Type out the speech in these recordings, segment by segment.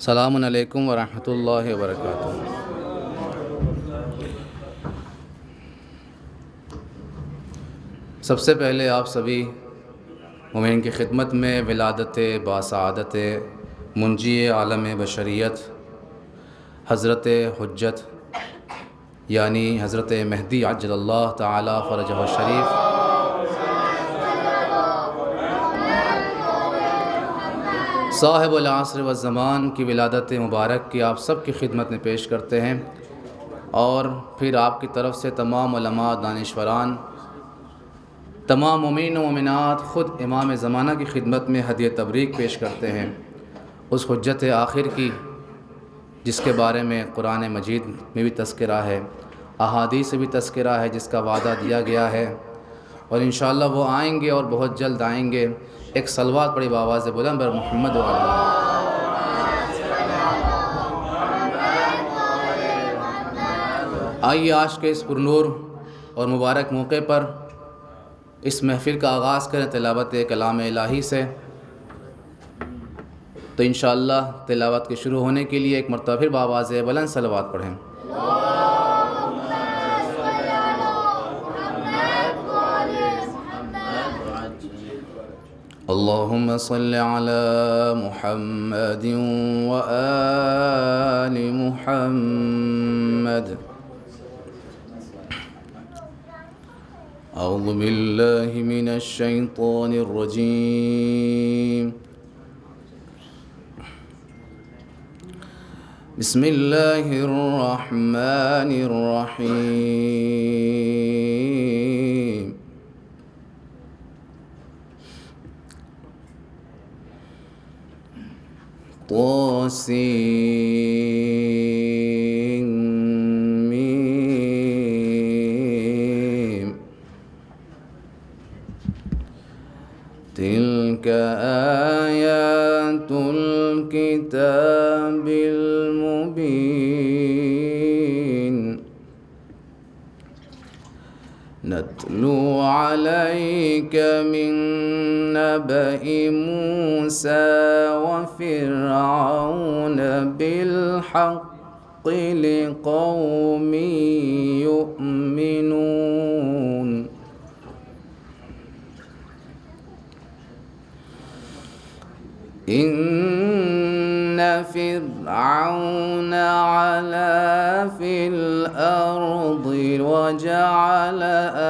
السلام علیکم ورحمۃ اللہ وبرکاتہ۔ سب سے پہلے آپ سبھی مومنین کی خدمت میں ولادت باسعادت منجی عالم بشریت حضرت حجت یعنی حضرت مہدی عجل اللہ تعالی فرجہ الشریف صاحب العصر والزمان کی ولادت مبارک کی آپ سب کی خدمت میں پیش کرتے ہیں، اور پھر آپ کی طرف سے تمام علماء دانشوران، تمام مومنین و مومنات، خود امام زمانہ کی خدمت میں ہدیہ تبریک پیش کرتے ہیں اس حجت آخر کی جس کے بارے میں قرآن مجید میں بھی تذکرہ ہے، احادیث سے بھی تذکرہ ہے، جس کا وعدہ دیا گیا ہے، اور انشاءاللہ وہ آئیں گے اور بہت جلد آئیں گے۔ ایک صلوات پڑھی بآواز بلند بر محمد وعلی۔ آئیے آج کے اس پرنور اور مبارک موقع پر اس محفل کا آغاز کریں تلاوت کلام الہی سے۔ تو انشاءاللہ تلاوت کے شروع ہونے کے لیے ایک مرتبہ پھر بآواز بلند صلوات پڑھیں۔ اللہم صل علی محمد وآل محمد۔ اعوذ باللہ من الشیطان الرجیم، بسم اللہ الرحمن الرحیم۔ طاسین میم، تلک آیات الکتاب المبین، نتلو علیک من نبأ موسى وفرعون بالحق لقوم يؤمنون۔ إن فرعون علا في الأرض وجعل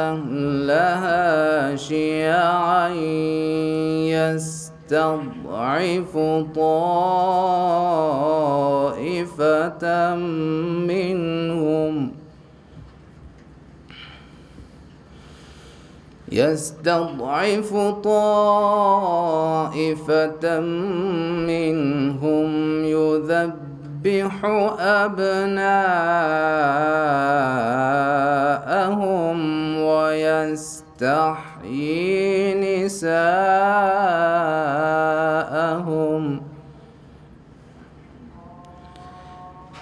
أهلها شيعا يستضعف طائفة منهم يذبح أبناءهم ويستحيي نساءهم،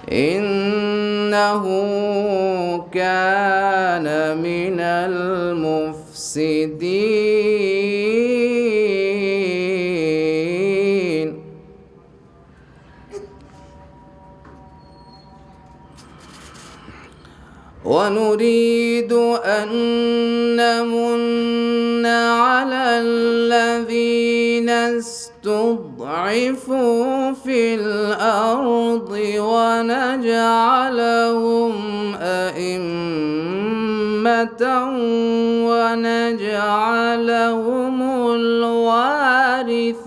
إنه كان من المفسدين۔ ونريد أن نمن على الذين استضعفوا في الأرض ونجعلهم أئمة ونجعلهم الوارثين۔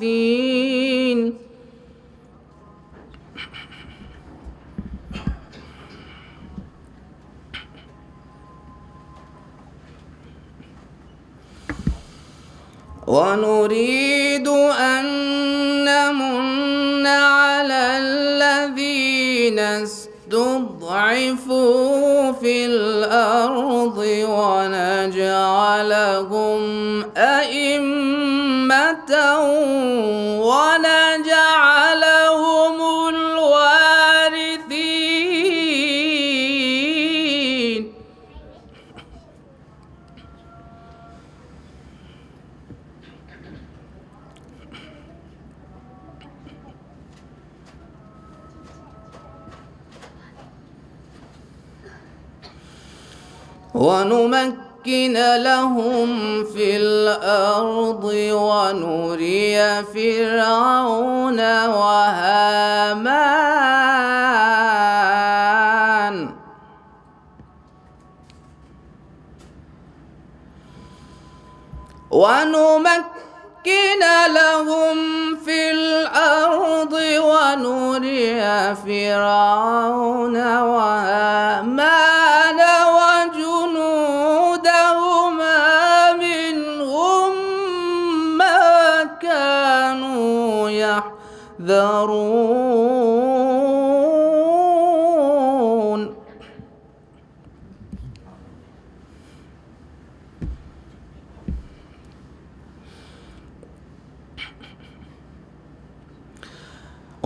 ونريد أن نمن على الذين استضعفوا في الأرض ونجعلهم أئمة ونجعلهم الوارثين۔ ونمكن لهم في الأرض ونري فرعون وهامان ونمكن لهم في الأرض ونري فرعون وهامان وجنودهما منهم ما كانوا يحذرون.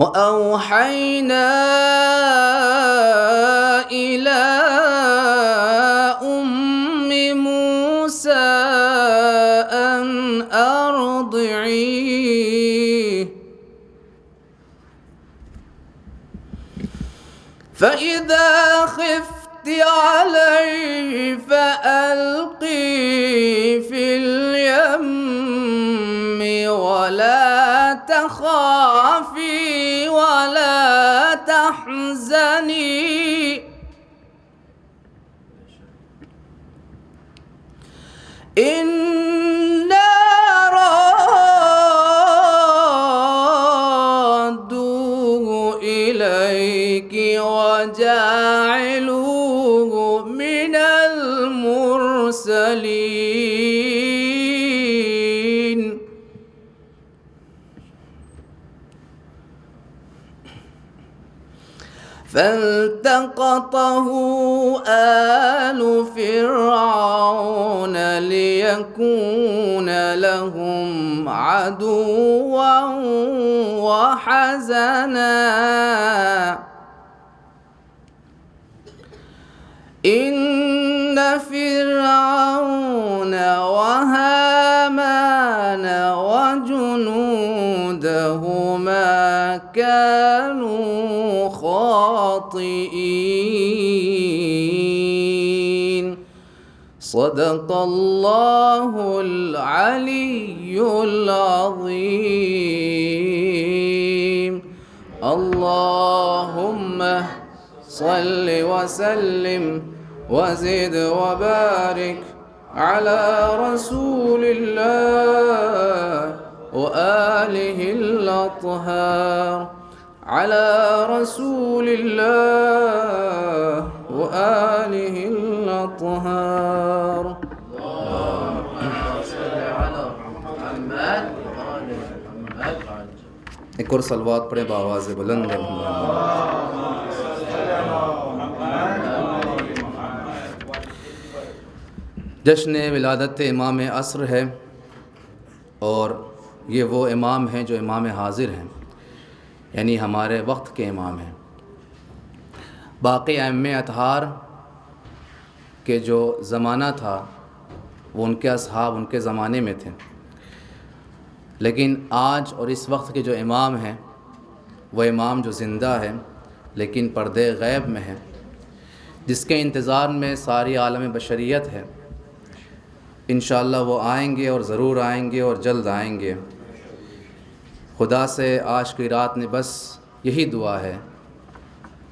وأوحينا إلى أم موسى أن أرضعيه فإذا خفت عليه فألقيه في اليم ولا تخافي ولا تحزني إنا رادوه إليك وجاعلوه من المرسلين. فالتقطه آل فرعون ليكون لهم عدوا وحزنا إن فرعون وهامان وجنودهما كانوا خاطئين. صدق الله العلي العظيم. اللهم صل وسلم وزد وبارك على رسول الله وآله الأطهار على رسول الله وآله الأطهار. ایک اور صلوات پڑھیں بآواز بلند. جشن ولادت امام عصر ہے اور یہ وہ امام ہیں جو امام حاضر ہیں، یعنی ہمارے وقت کے امام ہیں. باقی ائمہ اطہار کے جو زمانہ تھا وہ ان کے اصحاب ان کے زمانے میں تھے، لیکن آج اور اس وقت کے جو امام ہیں وہ امام جو زندہ ہے لیکن پردے غیب میں ہے، جس کے انتظار میں ساری عالم بشریت ہے. انشاءاللہ وہ آئیں گے اور ضرور آئیں گے اور جلد آئیں گے. خدا سے آج کی رات میں بس یہی دعا ہے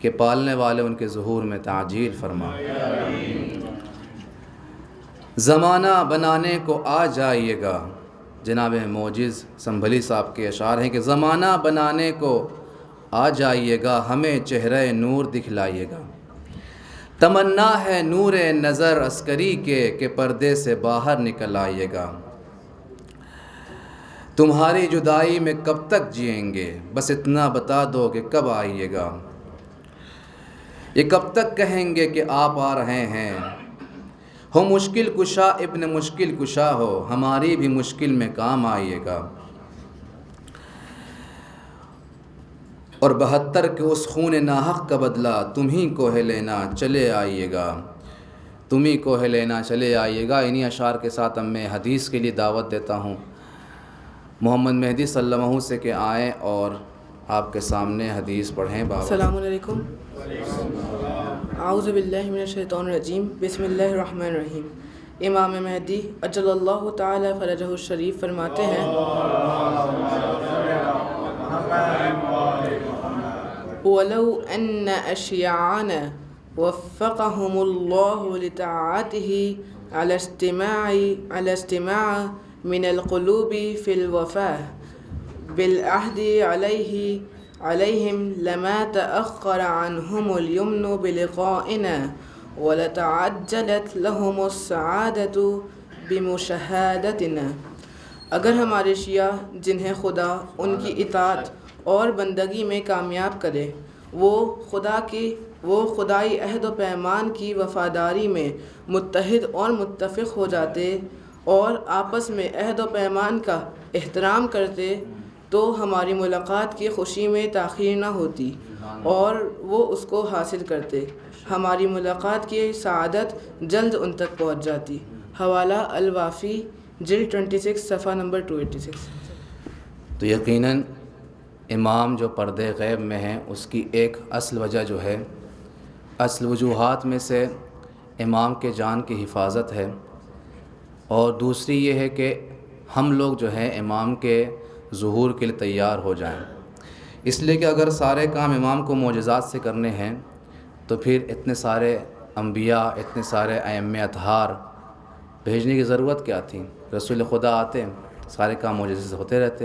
کہ پالنے والے ان کے ظہور میں تعجیل فرما. زمانہ بنانے کو آ جائیے گا. جناب موجز سنبھلی صاحب کے اشعار ہیں کہ زمانہ بنانے کو آ جائیے گا، ہمیں چہرہ نور دکھلائیے گا. تمنا ہے نور نظر عسکری کے کہ پردے سے باہر نکل آئیے گا. تمہاری جدائی میں کب تک جئیں گے، بس اتنا بتا دو کہ کب آئیے گا. یہ کب تک کہیں گے کہ آپ آ رہے ہیں. ہو مشکل کشا ابن مشکل کشا ہو، ہماری بھی مشکل میں کام آئیے گا. اور 72 کے اس خون ناحق کا بدلہ تم ہی کو ہے لینا چلے آئیے گا. تم ہی کو ہے لینا چلے آئیے گا. انہی اشعار کے ساتھ اب میں حدیث کے لیے دعوت دیتا ہوں محمد مہدی صلی اللہ علیہ وسلم سے کہ آئیں اور آپ کے سامنے حدیث پڑھیں. السلام علیکم. اعوذ باللہ من الشیطان الرجیم بسم اللہ الرحمن الرحیم۔ امام مہدی اجل اللہ تعالی فرجہ الشریف فرماتے ہیں وَلَوْ أَنَّ أَشْيَاعَنَا وَفَّقَهُمُ اللَّهُ لِطَاعَتِهِ على استماع من القلوب في الوفاء بالعهد عليهم لما تأخر عنهم اليمن بلقائنا ولتعجلت لهم السعادة بمشاهدتنا۔ اگر ہمارے شیعہ جنہیں خدا ان کی اطاعت اور بندگی میں کامیاب کرے وہ خدائی عہد و پیمان کی وفاداری میں متحد اور متفق ہو جاتے اور آپس میں عہد و پیمان کا احترام کرتے تو ہماری ملاقات کی خوشی میں تاخیر نہ ہوتی اور وہ اس کو حاصل کرتے، ہماری ملاقات کی سعادت جلد ان تک پہنچ جاتی۔ حوالہ الوافی جلد 26 صفحہ نمبر 286۔ تو یقیناً امام جو پردے غیب میں ہیں اس کی ایک اصل وجہ جو ہے، اصل وجوہات میں سے امام کے جان کی حفاظت ہے، اور دوسری یہ ہے کہ ہم لوگ جو ہیں امام کے ظہور کے لیے تیار ہو جائیں۔ اس لیے کہ اگر سارے کام امام کو معجزات سے کرنے ہیں تو پھر اتنے سارے انبیاء، اتنے سارے ائمہ اطہار بھیجنے کی ضرورت کیا تھی؟ رسول خدا آتے سارے کام معجزے سے ہوتے رہتے،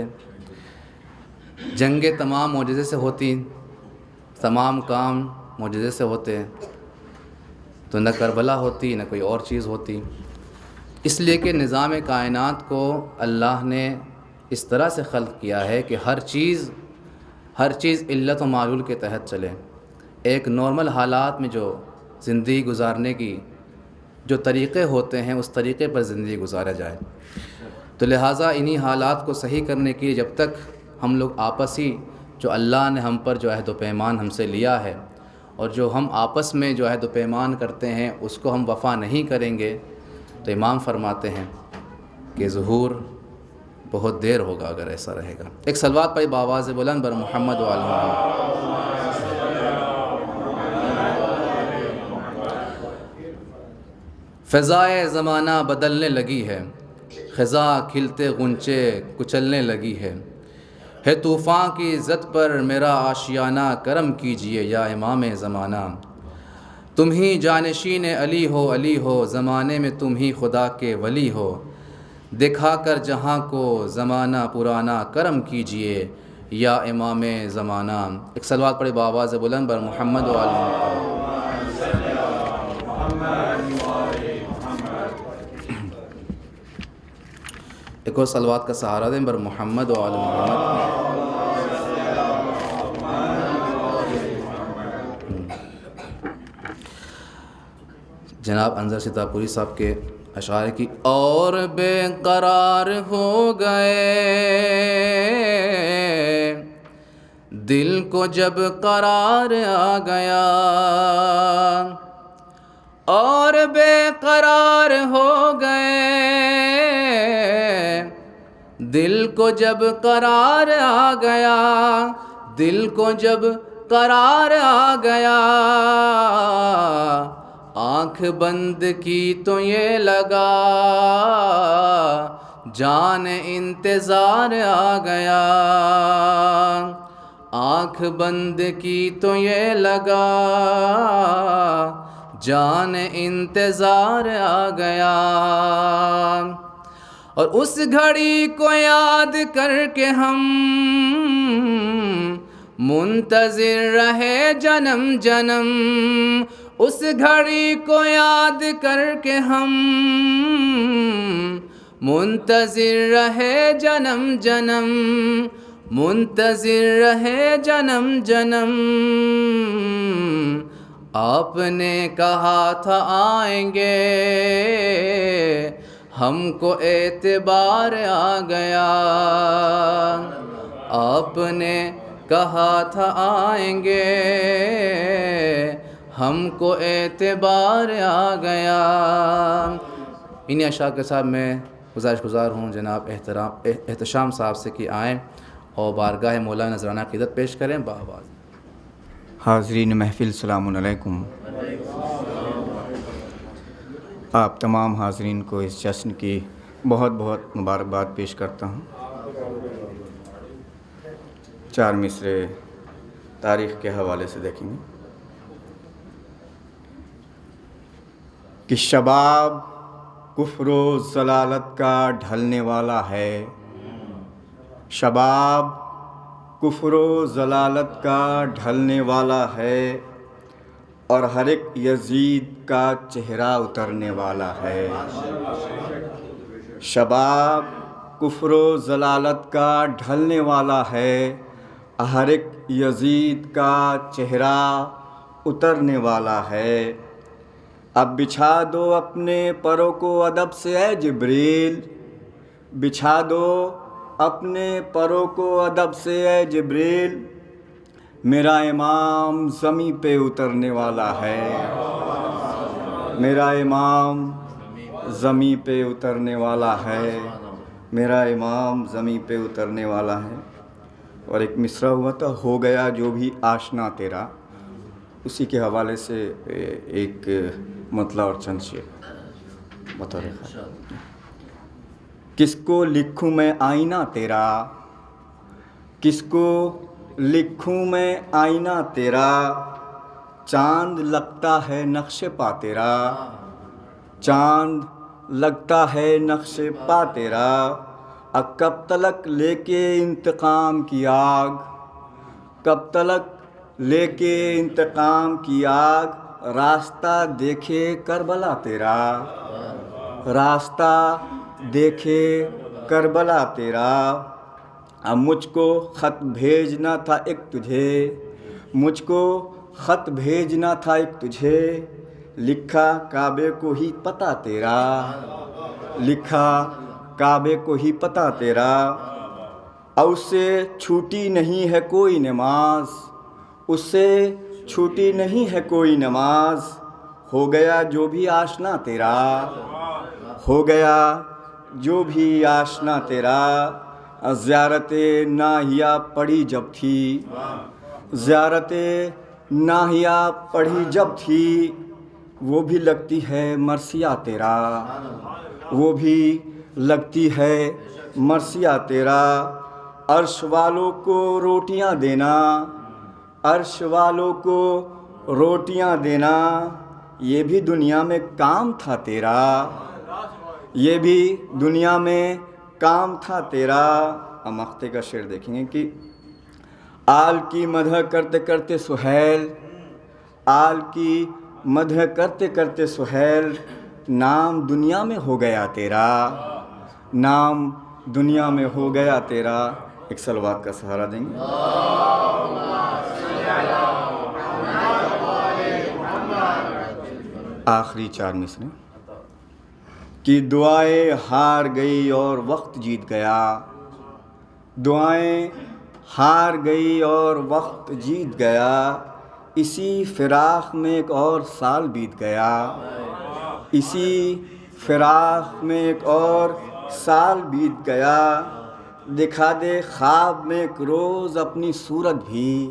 جنگیں تمام معجزے سے ہوتی، تمام کام معجزے سے ہوتے، تو نہ کربلا ہوتی نہ کوئی اور چیز ہوتی۔ اس لیے کہ نظام کائنات کو اللہ نے اس طرح سے خلق کیا ہے کہ ہر چیز علت و معلول کے تحت چلے۔ ایک نارمل حالات میں جو زندگی گزارنے کی جو طریقے ہوتے ہیں اس طریقے پر زندگی گزارا جائے، تو لہٰذا انہی حالات کو صحیح کرنے کے لیے جب تک ہم لوگ آپسی جو اللہ نے ہم پر جو عہد و پیمان ہم سے لیا ہے اور جو ہم آپس میں جو عہد و پیمان کرتے ہیں اس کو ہم وفا نہیں کریں گے تو امام فرماتے ہیں کہ ظہور بہت دیر ہوگا اگر ایسا رہے گا۔ ایک صلوات پڑھی بآواز بلند بر محمد و آل محمد۔ فضائے زمانہ بدلنے لگی ہے، خزاں کھلتے غنچے کچلنے لگی ہے طوفان کی عزت پر میرا آشیانہ کرم کیجئے یا امام زمانہ۔ تم ہی جانشین علی ہو زمانے میں تم ہی خدا کے ولی ہو، دکھا کر جہاں کو زمانہ پرانا کرم کیجئے یا امام زمانہ۔ ایک صلوات پڑھی بآواز بلند بر محمد و آل محمد۔ ایک اور صلوات کا سہارا دیں بر محمد و آل محمد۔ جناب انظر سیتاپوری صاحب کے اشعار کی اور بے قرار ہو گئے دل کو جب قرار آ گیا، اور بے قرار ہو گئے دل کو جب قرار آ گیا، دل کو جب قرار آ گیا، آنکھ بند کی تو یہ لگا جان انتظار آ گیا، آنکھ بند کی تو یہ لگا جان انتظار آ گیا، اور اس گھڑی کو یاد کر کے ہم منتظر رہے جنم جنم، اس گھڑی کو یاد کر کے ہم منتظر رہے جنم جنم، منتظر رہے جنم جنم۔ آپ نے کہا تھا آئیں گے ہم کو اعتبار آ گیا، آپ نے کہا تھا آئیں گے ہم کو اعتبار آ گیا۔ انہی اشعار کے ساتھ میں گزار ہوں جناب احتشام صاحب سے کہ آئیں اور بارگاہ مولا نذرانہ عقیدت پیش کریں بآواز۔ حاضرین محفل السلام علیکم۔ آپ تمام حاضرین کو اس جشن کی بہت بہت مبارکباد پیش کرتا ہوں۔ 4 مصرے تاریخ کے حوالے سے دیکھیں گے کہ شباب کفر و ضلالت کا ڈھلنے والا ہے، شباب کفر و ضلالت کا ڈھلنے والا ہے، اور ہر ایک یزید کا چہرہ اترنے والا ہے۔ شباب کفر و ضلالت کا ڈھلنے والا ہے، ہر ایک یزید کا چہرہ اترنے والا ہے۔ اب بچھا دو اپنے پروں کو ادب سے اے جبریل، بچھا دو اپنے پروں کو ادب سے اے جبریل، میرا امام زمین پہ اترنے والا ہے، میرا امام زمین پہ اترنے والا ہے، میرا امام زمین پہ اترنے والا ہے۔ اور ایک مصرع ہوا تھا، ہو گیا جو بھی آشنا تیرا، اسی کے حوالے سے ایک مطلع اور چند شعر بطور خیال۔ کس کو لکھوں میں آئینہ تیرا، کس کو لکھوں میں آئینہ تیرا، چاند لگتا ہے نقش پا تیرا، چاند لگتا ہے نقش پا تیرا، اب کب تلک لے کے انتقام کی آگ، کب تلک لے کے انتقام کی آگ، راستہ دیکھے کربلا تیرا، راستہ دیکھے کربلا تیرا، اب مجھ کو خط بھیجنا تھا ایک تجھے، مجھ کو خط بھیجنا تھا ایک تجھے، لکھا کعبے کو ہی پتہ تیرا، لکھا کعبے کو ہی پتہ تیرا، اور اس سے چھوٹی نہیں ہے کوئی نماز، اس سے چھوٹی نہیں ہے کوئی نماز، ہو گیا جو بھی آشنا تیرا، ہو گیا جو بھی آشنا تیرا، زیارت ناہیہ پڑھی جب تھی، زیارت ناہیہ پڑھی جب تھی، وہ بھی لگتی ہے مرثیہ تیرا، وہ بھی لگتی ہے مرثیہ تیرا، عرش والوں کو روٹیاں دینا، عرش والوں کو روٹیاں دینا، یہ بھی دنیا میں کام تھا تیرا، یہ بھی دنیا میں کام تھا تیرا۔ مقطع کا شعر دیکھیں گے کہ آل کی مدح کرتے کرتے سہیل، آل کی مدح کرتے کرتے سہیل، نام دنیا میں ہو گیا تیرا، نام دنیا میں ہو گیا تیرا۔ ایک صلوات کا سہارا دیں گے۔ آخری 4 مصرے کہ دعائیں ہار گئی اور وقت جیت گیا، دعائیں ہار گئی اور وقت جیت گیا، اسی فراق میں ایک اور سال بیت گیا، اسی فراق میں ایک اور سال بیت گیا، دکھا دے خواب میں ایک روز اپنی صورت بھی،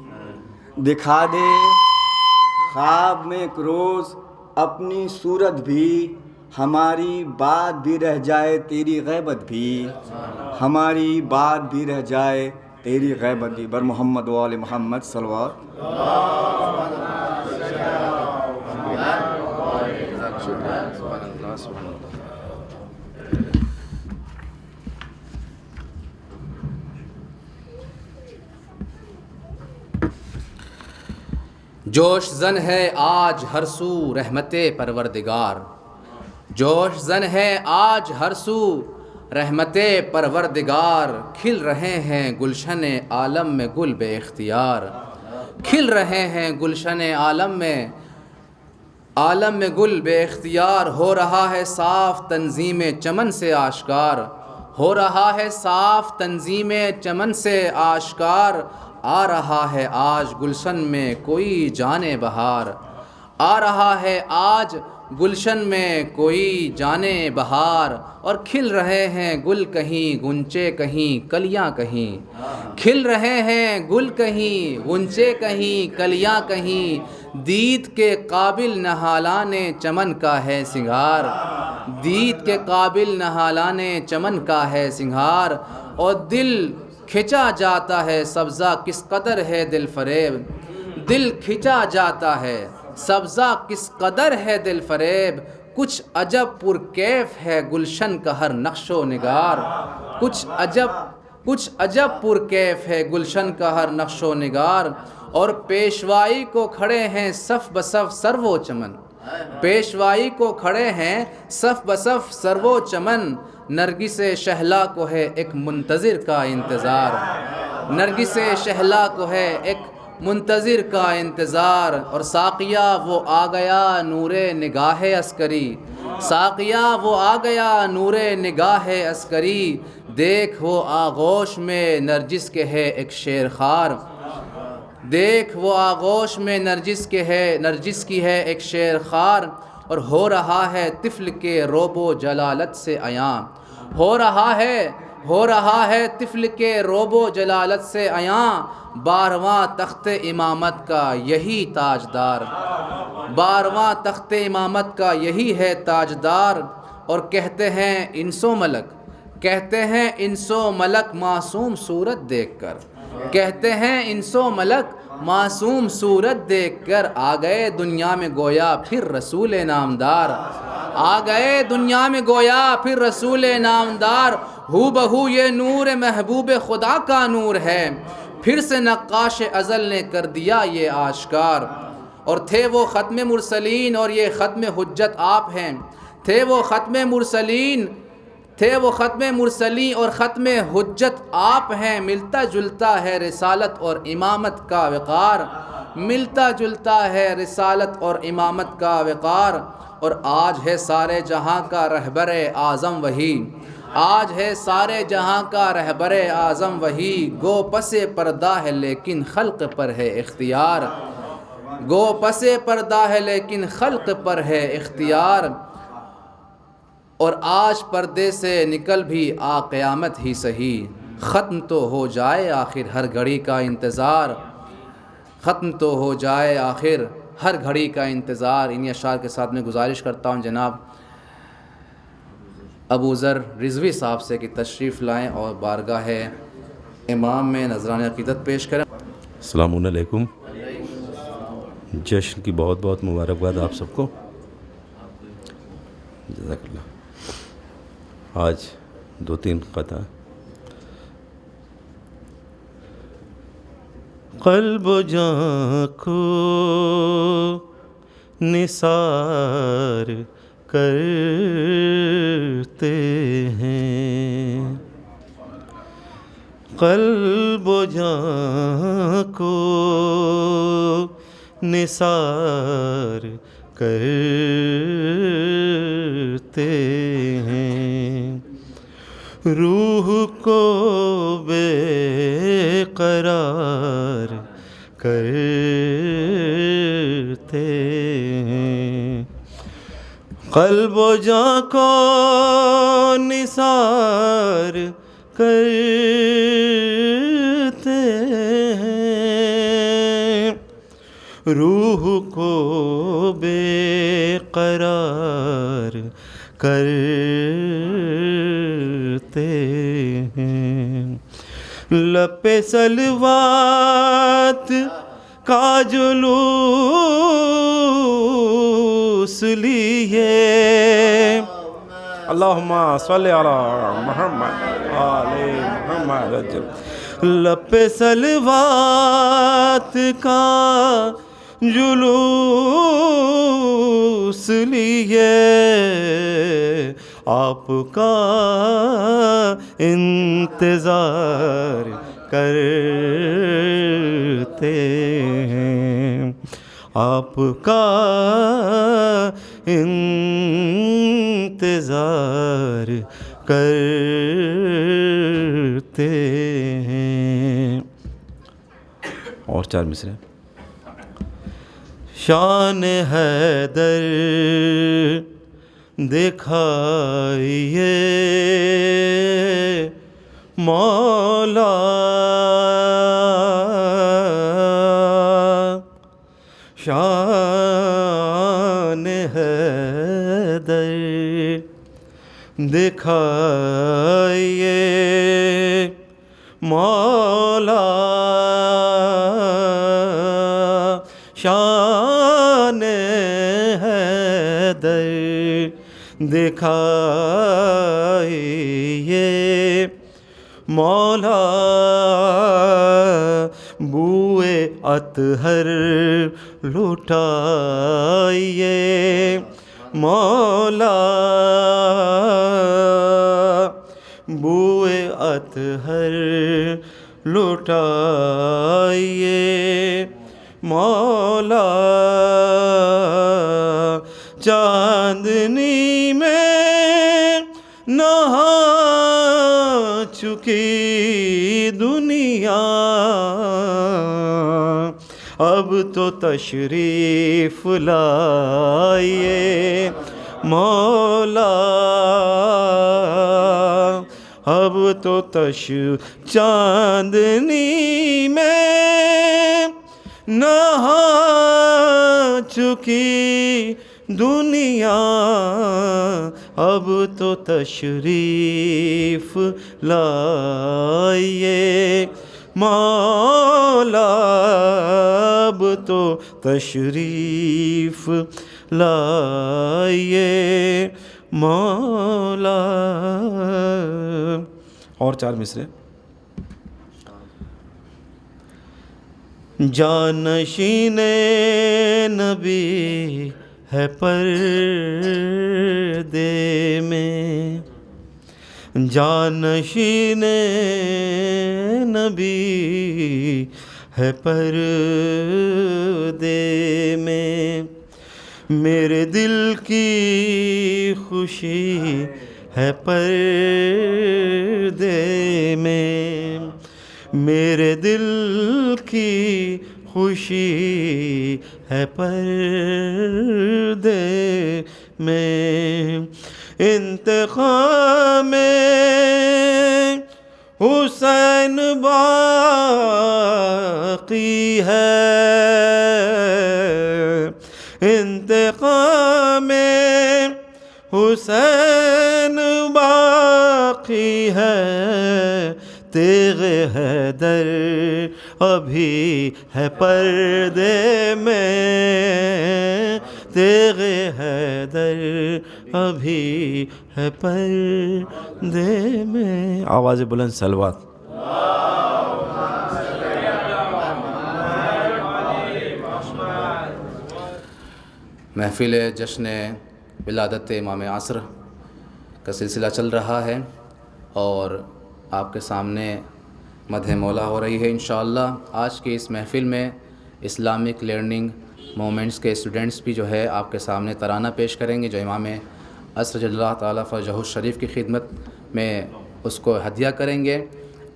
دکھا دے خواب میں ایک روز اپنی صورت بھی، ہماری بات بھی رہ جائے تیری غیبت بھی، ہماری بات بھی رہ جائے تیری غیبت بھی۔ بر محمد و آل محمد صلوات۔ جوش زن ہے آج ہر سو رحمت پروردگار، جوش زن ہے آج ہر سو رحمت پروردگار، کھل رہے ہیں گلشن عالم میں گل بے اختیار، کھل رہے ہیں گلشن عالم میں گل بے اختیار، ہو رہا ہے صاف تنظیم چمن سے آشکار، ہو رہا ہے صاف تنظیم چمن سے آشکار، آ رہا ہے آج گلشن میں کوئی جانے بہار، آ رہا ہے آج گلشن میں کوئی جانے بہار، اور کھل رہے ہیں گل کہیں غنچے کہیں کلیاں کہیں، کھل رہے ہیں گل کہیں غنچے کہیں کلیاں کہیں، دید کے قابل نہالانے چمن کا ہے سنگھار، دید کے قابل نہالانے چمن کا ہے سنگھار، اور دل کھنچا جاتا ہے سبزہ کس قدر ہے دل فریب، دل کھنچا جاتا ہے سبزہ کس قدر ہے دل فریب، کچھ عجب پرکیف ہے گلشن کا ہر نقش و نگار، کچھ عجب پرکیف ہے گلشن کا ہر نقش و نگار، اور پیشوائی کو کھڑے ہیں صف بصف سرو و چمن، پیشوائی کو کھڑے ہیں صف بصف سرو و چمن، نرگس شہلا کو ہے ایک منتظر کا انتظار، نرگس شہلا کو ہے ایک منتظر کا انتظار، اور ساقیہ وہ آ گیا نور نگاہ عسکری، ساقیہ وہ آ گیا نور نگاہ عسکری، دیکھ وہ آغوش میں نرجس کے ہے ایک شیر خوار، دیکھ وہ آغوش میں نرجس کی ہے ایک شیر خوار، اور ہو رہا ہے طفل کے روب و جلالت سے عیاں، ہو رہا ہے طفل کے روب و جلالت سے عیاں، 12واں تخت امامت کا یہی تاجدار، 12واں تخت امامت کا یہی ہے تاجدار، اور کہتے ہیں انس و ملک معصوم صورت دیکھ کر، کہتے ہیں انس و ملک معصوم صورت دیکھ کر، آ گئے دنیا میں گویا پھر رسول نامدار، آ گئے دنیا میں گویا پھر رسول نامدار، ہو بہو یہ نور محبوب خدا کا نور ہے، پھر سے نقاش ازل نے کر دیا یہ آشکار، اور تھے وہ ختم مرسلین اور یہ ختم حجت آپ ہیں، تھے وہ ختم مرسلین اور ختم حجت آپ ہیں، ملتا جلتا ہے رسالت اور امامت کا وقار، ملتا جلتا ہے رسالت اور امامت کا وقار، اور آج ہے سارے جہاں کا رہبر اعظم وہی، آج ہے سارے جہاں کا رہبر اعظم وہی، گو پس پردہ ہے لیکن خلق پر ہے اختیار، گو پس پردہ ہے لیکن خلق پر ہے اختیار، اور آج پردے سے نکل بھی آ قیامت ہی سہی، ختم تو ہو جائے آخر ہر گھڑی کا انتظار، ختم تو ہو جائے آخر ہر گھڑی کا انتظار۔ انہی اشعار کے ساتھ میں گزارش کرتا ہوں جناب ابو ذر رضوی صاحب سے کہ تشریف لائیں اور بارگاہ امام میں نذران عقیدت پیش کریں۔ السلام علیکم، جشن کی بہت بہت مبارکباد آپ سب کو، جزاک اللہ۔ آج 2-3 قطع۔ قلب و جاں کو نثار کرتے ہیں، قلب و جاں کو نثار کرتے ہیں، روح کو بے قرار کرتے ہیں، قلب و جاں کو نثار کرتے ہیں، روح کو بے قرار کرتے ہیں، لب صلوات کا جلوس لیے، اللہم صلی علی محمد آل محمد، لب صلوات کا جلوس لیے، آپ کا انتظار کرتے ہیں، آپ کا انتظار کرتے ہیں۔ اور 4 مصرے۔ شان حیدر دکھائیے مولا، شان حیدر دکھائیے مولا شان حیدر دکھائیے مولا بوئے اطہر لٹائیے مولا بوئے اطہر لٹائیے مولا چاندنی میں نہا چکی دنیا اب تو تشریف لائیے مولا اب تو چاندنی میں نہا چکی دنیا اب تو تشریف لائیے مولا اب تو تشریف لائیے مولا. اور 4 مصرے. جانشین نبی ہے پردے میں جانشین نبی ہے پردے میں میرے دل کی خوشی ہے پردے میں میرے دل کی خوشی ہے پردے میں انتقام حسین باقی ہے انتقام حسین باقی ہے تیغ حیدر ابھی ہے پردے میں تیغ حیدر ابھی ہے پردے میں. آواز بلند صلوات. محفل جشن ولادت امام عصر کا سلسلہ چل رہا ہے اور آپ کے سامنے مدح مولا ہو رہی ہے. انشاءاللہ آج کی اس محفل میں اسلامک لرننگ مومنٹس کے اسٹوڈنٹس بھی جو ہے آپ کے سامنے ترانہ پیش کریں گے جو امام عصر جل اللہ تعالیٰ فرجہ الشریف کی خدمت میں اس کو ہدیہ کریں گے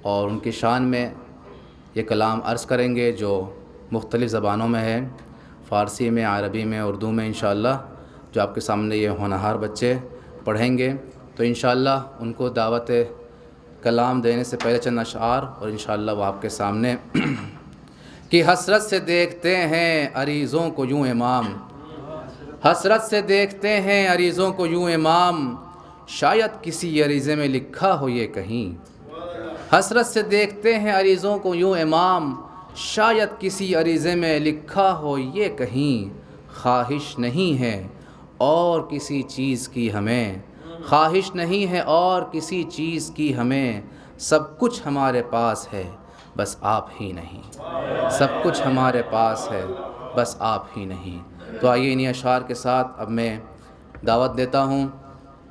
اور ان کی شان میں یہ کلام عرض کریں گے جو مختلف زبانوں میں ہے فارسی میں عربی میں اردو میں انشاءاللہ جو آپ کے سامنے یہ ہونہار بچے پڑھیں گے. تو انشاءاللہ ان کو دعوت کلام دینے سے پہلے چند اشعار اور انشاءاللہ وہ آپ کے سامنے کہ حسرت سے دیکھتے ہیں عریضوں کو یوں امام حسرت سے دیکھتے ہیں عریضوں کو یوں امام شاید کسی عریضے میں لکھا ہو یہ کہیں حسرت سے دیکھتے ہیں عریضوں کو یوں امام شاید کسی عریضے میں لکھا ہو یہ کہیں خواہش نہیں ہے اور کسی چیز کی ہمیں خواہش نہیں ہے اور کسی چیز کی ہمیں سب کچھ ہمارے پاس ہے بس آپ ہی نہیں سب کچھ ہمارے پاس ہے بس آپ ہی نہیں. تو آئیے انہی اشعار کے ساتھ اب میں دعوت دیتا ہوں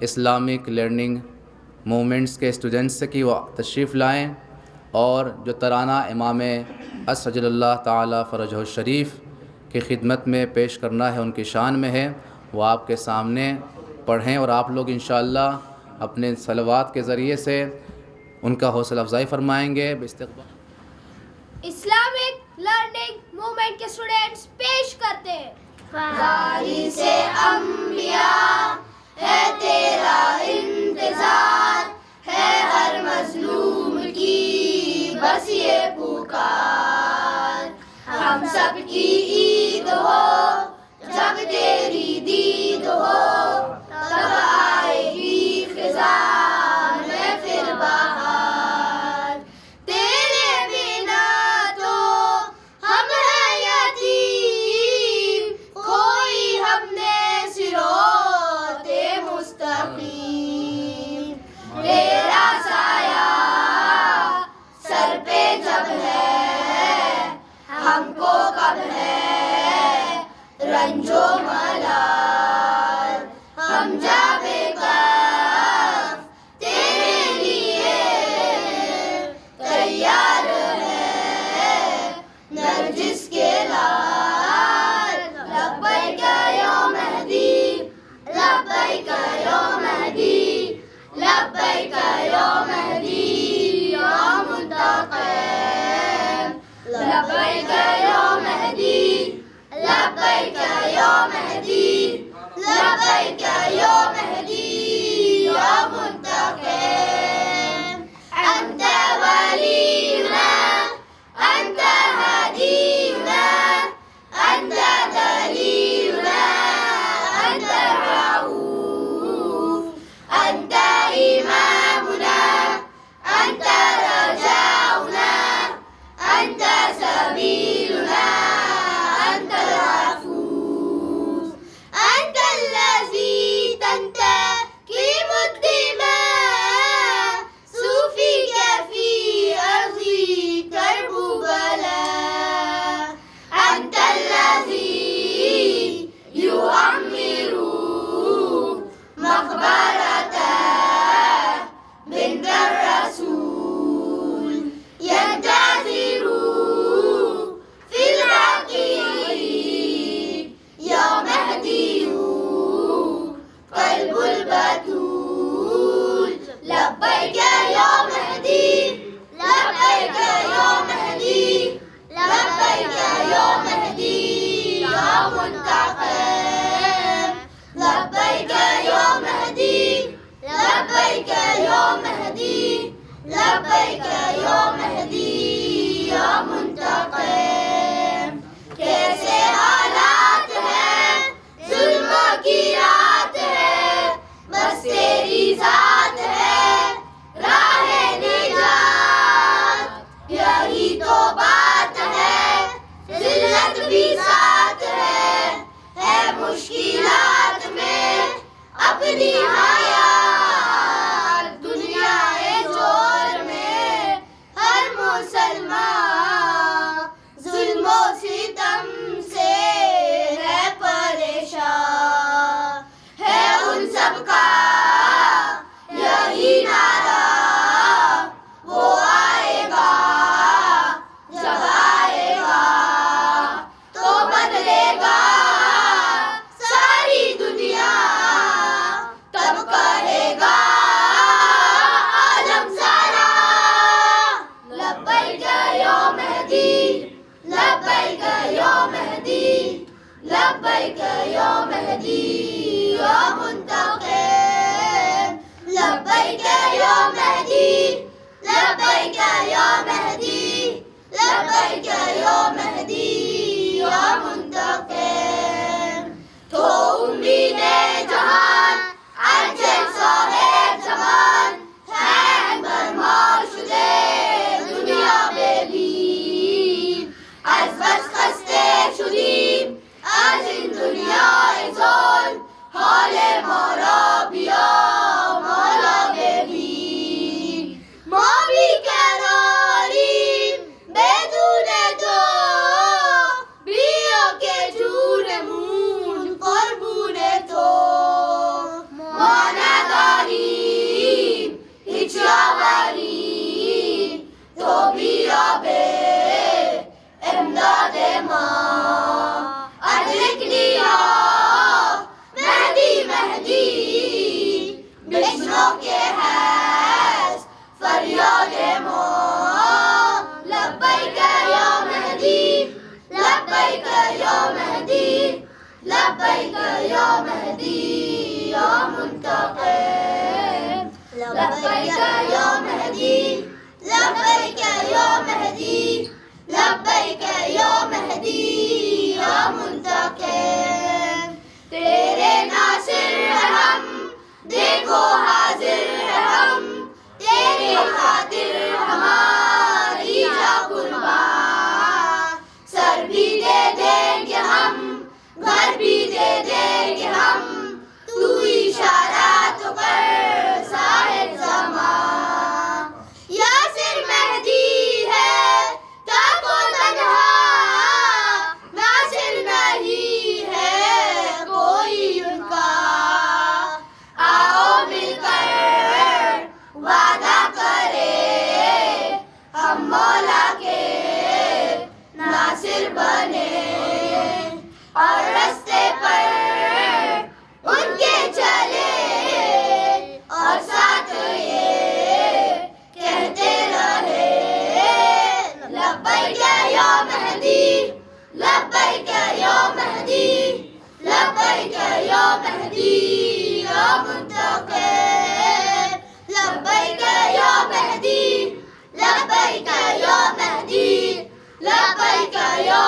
اسلامک لرننگ موومنٹس کے اسٹوڈنٹس سے کہ وہ تشریف لائیں اور جو ترانہ امام عصر جل اللہ تعالیٰ فرجہ الشریف کی خدمت میں پیش کرنا ہے ان کی شان میں ہے وہ آپ کے سامنے پڑھیں اور آپ لوگ انشاءاللہ اپنے صلوات کے ذریعے سے ان کا حوصلہ افزائی فرمائیں گے. باستقبال اسلامک لرننگ موومنٹ کے اسٹوڈنٹس پیش کرتے ہیں وارث انبیاء ہے تیرا انتظار ہے ہر مظلوم کی بس یہ پکار ہم سب کی عید ہو لبیک یا مہدی لبیک یا مہدی یا منتقم انت ولینا انت ہدینا انت دلیلنا انت الرؤوف انت امامنا انت رجاؤنا انت سبیلنا انت العفوف انت الذي تنتقم الدماء صوفك في أرضي كرب بلاء أنت الذي يعمر مقبرة بنت الرسول ينتظر في البقيع يا مهدي قلب البتول لبيك يا مهدي لبيك يا مهدي لبيك يا مهدي يا منتقم لبيك يا مهدي لبيك يا مهدي لبيك يا مهدي يا منتقم کیسے حالات ہیں ظلم کی رات ہے بس تیری ذات ہے راہ نجات یہی تو بات ہے ذلت بھی ساتھ ہے مشکلات میں اپنی حیات دنیا جور میں ہر مسلمان ظلم و ستم سے ہے پریشان ہے ان سب کا یہی نعرہ وہ آئے گا جب آئے گا تو بدلے گا ساری دنیا تب کہے گا عالم سارا لبیک یا مہدی لبیک یا مہدی لبیک یا مہدی یا منتقم لبیک یا مہدی لبیک یا مہدی لبیک یا مہدی یا منتقم تو امید جہان عجل صاحب زمان ہنگ برمار شده دنیا ببین از بس خسته شدیم از این دنیای ظلم حال ما را بیا مولا ببین ما بیقراریم بدون تو بیا که جونمون قربون تو ما نداریم هیچ یاوری تو بیا به امداد ما ادرکنی یا مهدی مهدی بشنو که هست فریاد ما لبیک یا مهدی لبیک یا مهدی لبیک یا مهدی یا منتقم لبیک یا مهدی لبیک یا مهدی لبیک یا مہدی یا منتقم تیرے ناصر ہم دیکھو حاضر ہم تیری خاطر ہماری جا قربان سر بھی دے دیں گے ہم گھر بھی دے دیں گے ہم تو اشارہ تو کر صاحب زمان یاسر مہدی ہے تاکو تنہا ناصر نہیں ہے کوئی ان کا آؤ مل کر وعدہ کرے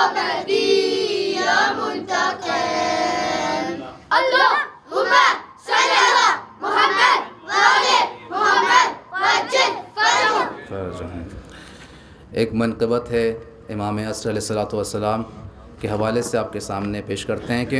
صمدي يا منتقم اللهم صل على محمد وآل محمد وعجل فرجهم. ایک منقبت ہے امام عصر علیہ الصلوۃ والسلام کے حوالے سے آپ کے سامنے پیش کرتے ہیں کہ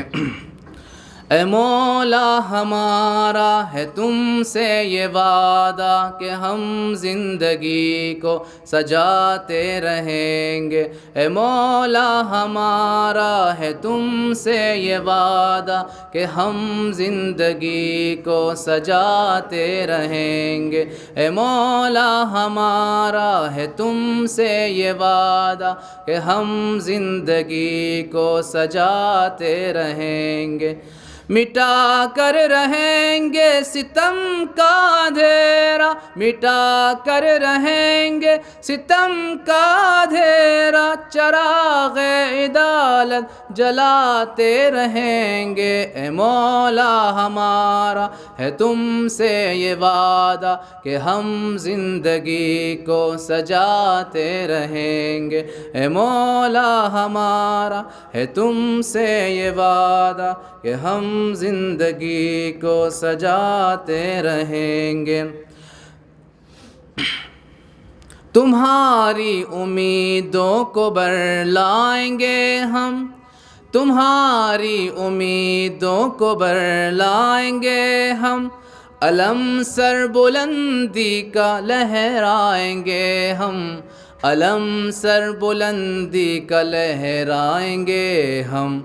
اے مولا ہمارا ہے تم سے یہ وعدہ کہ ہم زندگی کو سجاتے رہیں گے. اے مولا ہمارا ہے تم سے یہ وعدہ کہ ہم زندگی کو سجاتے رہیں گے. اے مولا ہمارا ہے تم سے یہ وعدہ کہ ہم زندگی کو سجاتے رہیں گے. مٹا کر رہیں گے ستم کا اندھیرا مٹا کر رہیں گے ستم کا اندھیرا چراغ عدالت جلاتے رہیں گے. اے مولا ہمارا ہے تم سے یہ وعدہ کہ ہم زندگی کو سجاتے رہیں گے. اے مولا ہمارا ہے تم سے یہ وعدہ کہ ہم زندگی کو سجاتے رہیں گے. تمہاری امیدوں کو برلائیں گے ہم تمہاری امیدوں کو برلائیں گے ہم. علم سر بلندی کا لہرائیں گے ہم علم سر بلندی کا لہرائیں گے ہم.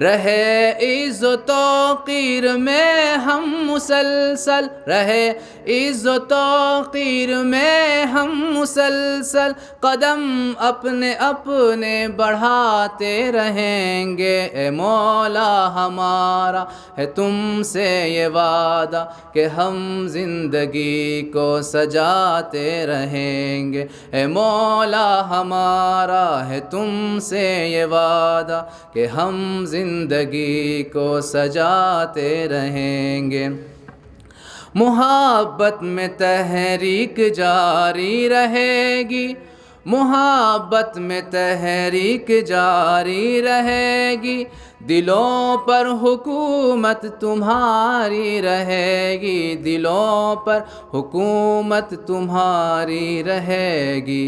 رہے عز و توقیر میں ہم مسلسل رہے عز و توقیر میں ہم مسلسل قدم اپنے اپنے بڑھاتے رہیں گے. اے مولا ہمارا ہے تم سے یہ وعدہ کہ ہم زندگی کو سجاتے رہیں گے. اے مولا ہمارا ہے تم سے یہ وعدہ کہ ہم زندگی کو سجاتے رہیں گے. محبت میں تحریک جاری رہے گی محبت میں تحریک جاری رہے گی. دلوں پر حکومت تمہاری رہے گی دلوں پر حکومت تمہاری رہے گی.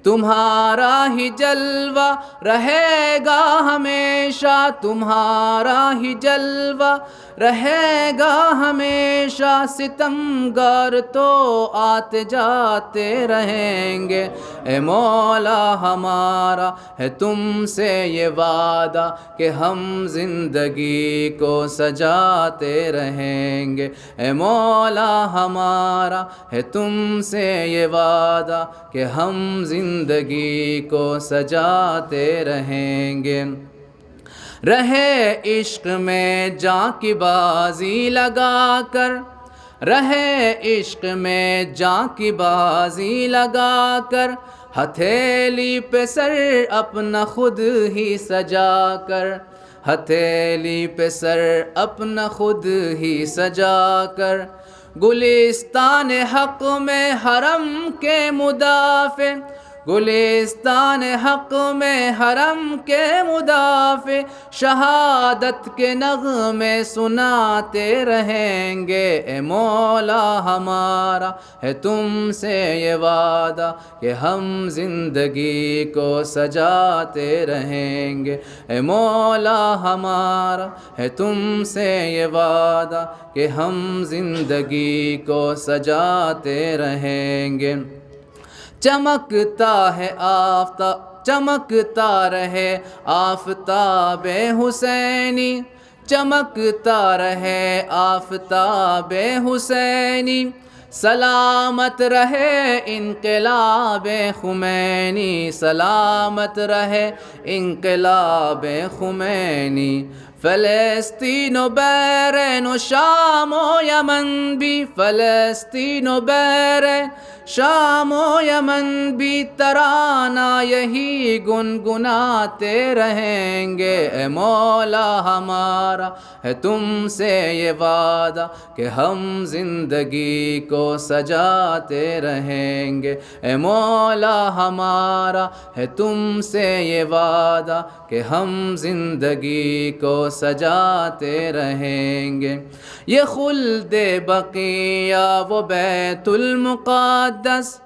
تمہارا ہی جلوہ رہے گا ہمیشہ تمہارا ہی جلوہ رہے گا ہمیشہ. ستمگار تو آتے جاتے رہیں گے. اے مولا ہمارا ہے تم سے یہ وعدہ کہ ہم زندگی کو سجاتے رہیں گے. اے مولا ہمارا ہے تم سے یہ وعدہ کہ ہم زندگی کو سجاتے رہیں گے. رہے عشق میں جاں کی بازی لگا کر رہے عشق میں جاں کی بازی لگا کر. ہتھیلی پہ سر اپنا خود ہی سجا کر ہتھیلی پہ سر اپنا خود ہی سجا کر. گلستان حق میں حرم کے مدافع گلستان حق میں حرم کے مدافع شہادت کے نغمے سناتے رہیں گے. اے مولا ہمارا ہے تم سے یہ وعدہ کہ ہم زندگی کو سجاتے رہیں گے. اے مولا ہمارا ہے تم سے یہ وعدہ کہ ہم زندگی کو سجاتے رہیں گے. چمکتا رہے آفتاب حسینی چمکتا رہے آفتاب حسینی. سلامت رہے انقلاب خمینی سلامت رہے انقلاب خمینی. فلسطین و بحرین و شام و یمن بھی فلسطین و بحرین شام و یمن بھی ترانہ یہی گنگناتے رہیں گے۔ اے مولا ہمارا ہے تم سے یہ وعدہ کہ ہم زندگی کو سجاتے رہیں گے۔ اے مولا ہمارا ہے تم سے یہ وعدہ کہ ہم زندگی کو سجاتے رہیں گے۔ یہ خلد بقیہ و بیت المقدس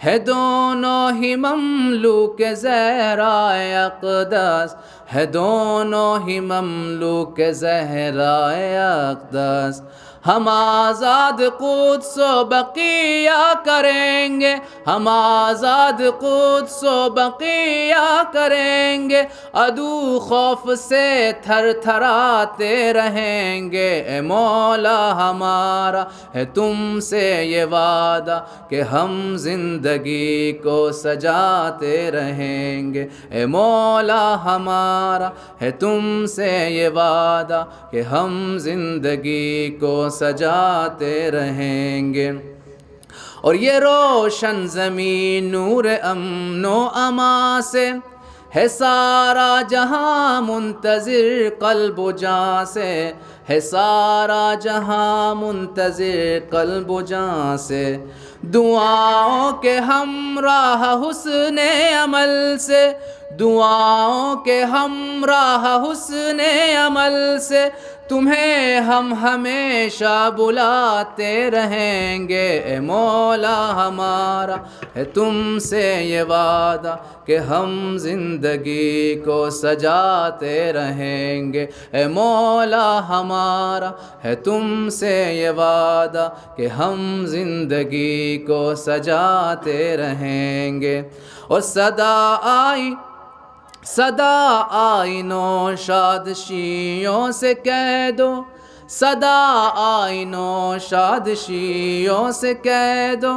ہے دونوں ہی مملوک زہرائے اقدس، ہے دونوں ہی مملوک زہرائے اقدس۔ ہم آزاد قدس و بقیہ کریں گے، ہم آزاد قدس و بقیہ کریں گے، عدو خوف سے تھر تھراتے رہیں گے۔ اے مولا ہمارا ہے تم سے یہ وعدہ کہ ہم زندگی کو سجاتے رہیں گے۔ اے مولا ہمارا ہے تم سے یہ وعدہ کہ ہم زندگی کو سجاتے رہیں گے۔ اور یہ روشن زمین نور امن و امان سے ہے سارا جہاں منتظر قلب و جاں سے، ہے سارا جہاں منتظر قلب و جاں سے۔ دعاؤں کے ہمراہ حسن عمل سے، دعاؤں کے ہمراہ حسن عمل سے تمہیں ہم ہمیشہ بلاتے رہیں گے۔ اے مولا ہمارا ہے تم سے یہ وعدہ کہ ہم زندگی کو سجاتے رہیں گے۔ اے مولا ہمارا ہے تم سے یہ وعدہ کہ ہم زندگی کو سجاتے رہیں گے۔ اور صدا آئی نوشاد شیعوں سے کہہ دو، صدا آئی نوشاد شیعوں سے کہہ دو،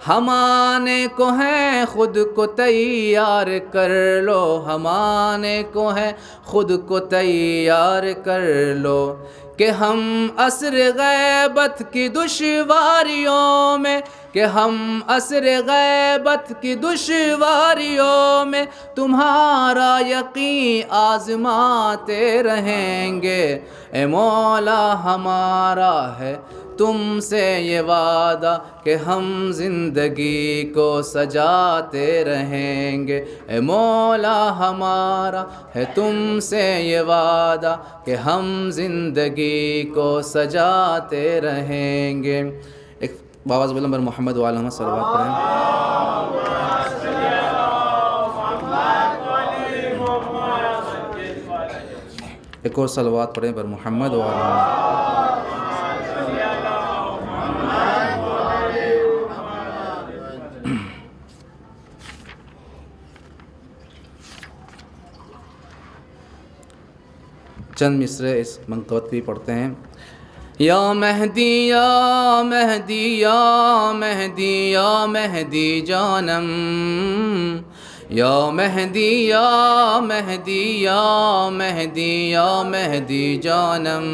ہم آنے کو ہیں خود کو تیار کر لو، ہم آنے کو ہیں خود کو تیار کر لو، کہ ہم عصر غیبت کی دشواریوں میں، کہ ہم عصر غیبت کی دشواریوں میں تمہارا یقین آزماتے رہیں گے۔ اے مولا ہمارا ہے تم سے یہ وعدہ کہ ہم زندگی کو سجاتے رہیں گے۔ اے مولا ہمارا ہے تم سے یہ وعدہ کہ ہم زندگی کو سجاتے رہیں گے۔ ایک باواز پیغمبر محمد وعلیہ وسلم صلوات پڑھیں۔ ایک اور صلوات پڑھیں پر محمد وعلیہ۔ چند مصرے اس منقبت بھی پڑھتے ہیں۔ یا مہدی یا مہدی یا مہدی یا مہدی جانم، یا مہدی یا مہدی یا مہدی یا مہدی جانم،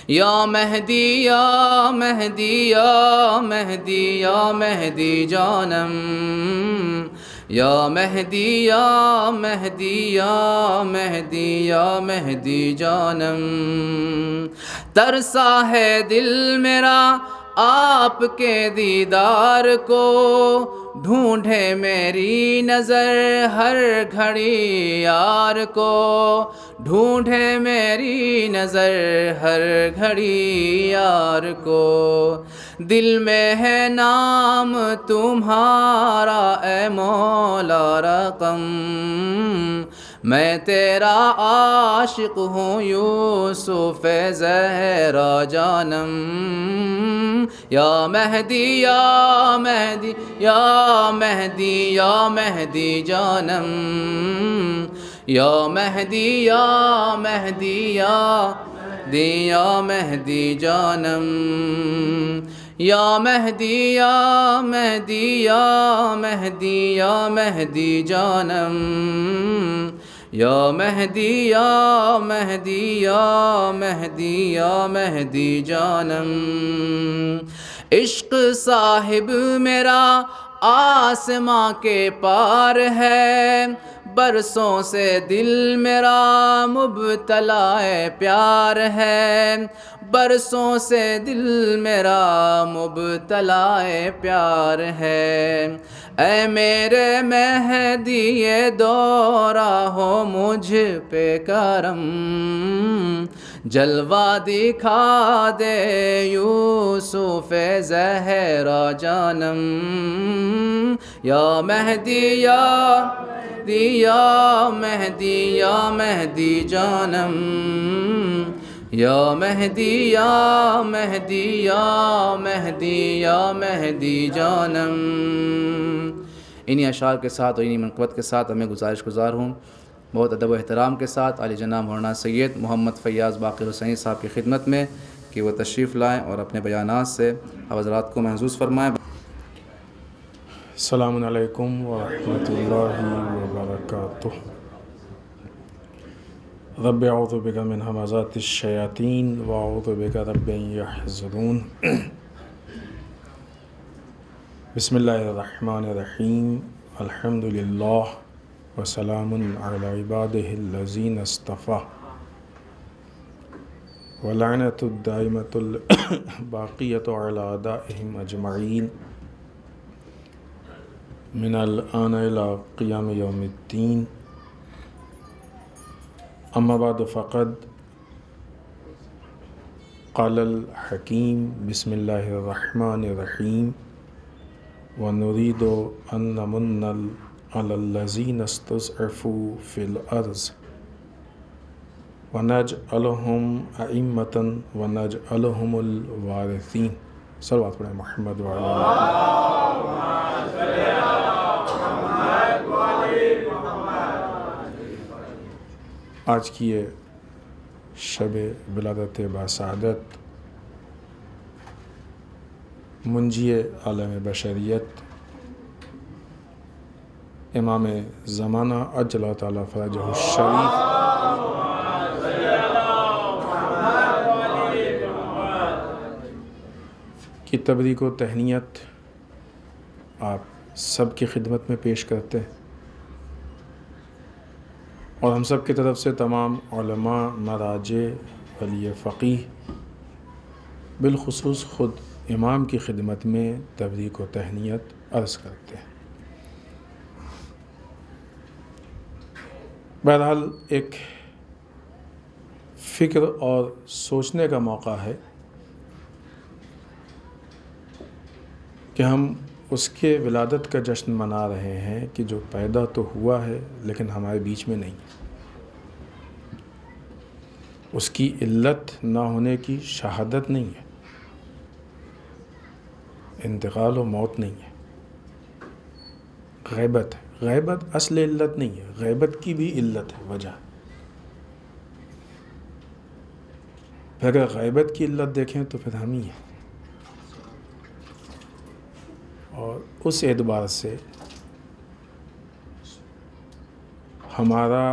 یا مہدی یا مہدی یا مہدی یا مہدی جانم، یا مہدی یا مہدی یا مہدی یا مہدی جانم۔ ترسا ہے دل میرا آپ کے دیدار کو، ڈھونڈے میری نظر ہر گھڑی یار کو، ڈھونڈے میری نظر ہر گھڑی یار کو۔ دل میں ہے نام تمہارا اے مولا رقم، میں تیرا عاشق ہوں یوسف زہرا جانم۔ یا مہدی یا مہدی یا مہدی یا مہدی جانم، یا مہدی یا مہدی یا یا مہدی جانم، یا مہدی یا مہدی یا مہدی یا مہدی جانم، یا مہدی یا مہدی یا مہدی یا مہدی جانم۔ عشق صاحب میرا آسماں کے پار ہے، برسوں سے دل میرا مبتلا پیار ہے، برسوں سے دل میرا مبتلا پیار ہے۔ اے میرے مہدی دورہ ہو مجھ پہ کرم، جلوہ دکھا دے یوسف زہرا جانم، یا مہدی یا مہدی یا مہدی جانم، یا مہدی یا مہدی یا مہدی یا مہدی جانم۔ انہی اشعار کے ساتھ اور انہی منقبت کے ساتھ میں گزار ہوں بہت ادب و احترام کے ساتھ عالی جناب مولانا سید محمد فیاض باقر حسینی صاحب کی خدمت میں کہ وہ تشریف لائیں اور اپنے بیانات سے حضرات کو محظوظ فرمائیں۔ السلام علیکم ورحمۃ اللہ وبرکاتہ۔ رب اعوذ بک من ہمزات الشیاطین واعوذ بک رب ان یحضرون۔ بسم اللہ الرحمن الرحیم، الحمد للہ وسلام علی عبادہ الذین اصطفیٰ، ولعنۃ الدائمۃ الباقیۃ علی اعدائہم اجمعین، من الآن الی قیام یوم الدین۔ اما بعد فقد قال الحکیم بسم اللہ الرحمن الرحیم، وَنُرِيدُ أَن نَّمُنَّ عَلَى الَّذِينَ اسْتُضْعِفُوا فِي الْأَرْضِ وَنَجْعَلَهُمْ أَئِمَّةً وَنَجْعَلَهُمُ الْوَارِثِينَ۔ صلوات پڑھیں محمد وعلی محمد۔ آج کی یہ شب ولادت باسعادت منجی عالم بشریت امام زمانہ عجل اللہ تعالیٰ فرجہ الشریف کی تبریک و تہنیت آپ سب کی خدمت میں پیش کرتے ہیں، اور ہم سب کی طرف سے تمام علماء، مراجع، ولی فقیہ، بالخصوص خود امام کی خدمت میں تبریک و تہنیت عرض کرتے ہیں۔ بہرحال ایک فکر اور سوچنے کا موقع ہے کہ ہم اس کے ولادت کا جشن منا رہے ہیں کہ جو پیدا تو ہوا ہے لیکن ہمارے بیچ میں نہیں، اس کی علت نہ ہونے کی شہادت نہیں ہے، انتقال و موت نہیں ہے، غیبت ہے۔ غیبت اصل علت نہیں ہے، غیبت کی بھی علت ہے، وجہ۔ پھر اگر غیبت کی علت دیکھیں تو پھر ہم ہی ہیں، اور اس اعتبار سے ہمارا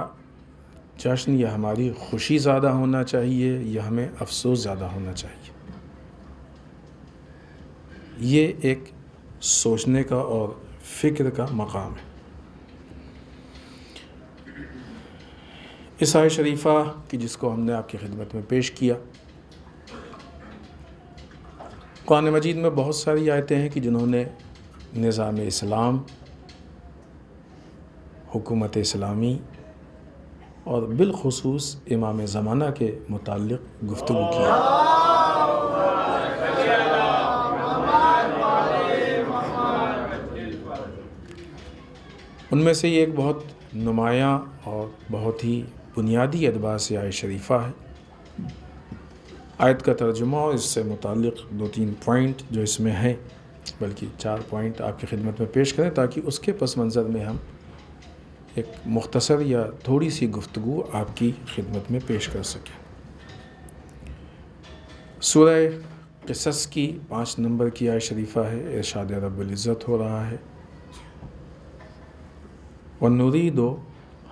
جشن یا ہماری خوشی زیادہ ہونا چاہیے یا ہمیں افسوس زیادہ ہونا چاہیے، یہ ایک سوچنے کا اور فکر کا مقام ہے۔ اس آیت شریفہ کی جس کو ہم نے آپ کی خدمت میں پیش کیا، قرآن مجید میں بہت ساری آیتیں ہیں کہ جنہوں نے نظام اسلام، حکومت اسلامی اور بالخصوص امام زمانہ کے متعلق گفتگو کی۔ ان میں سے یہ ایک بہت نمایاں اور بہت ہی بنیادی اعتبار سے آیت شریفہ ہے۔ آیت کا ترجمہ اور اس سے متعلق 2-3 پوائنٹ جو اس میں ہیں، بلکہ 4 پوائنٹ آپ کی خدمت میں پیش کریں تاکہ اس کے پس منظر میں ہم ایک مختصر یا تھوڑی سی گفتگو آپ کی خدمت میں پیش کر سکیں۔ سورہ قصص کی 5 نمبر کی آیت شریفہ ہے، ارشاد رب العزت ہو رہا ہے، وَنُرِيدُ،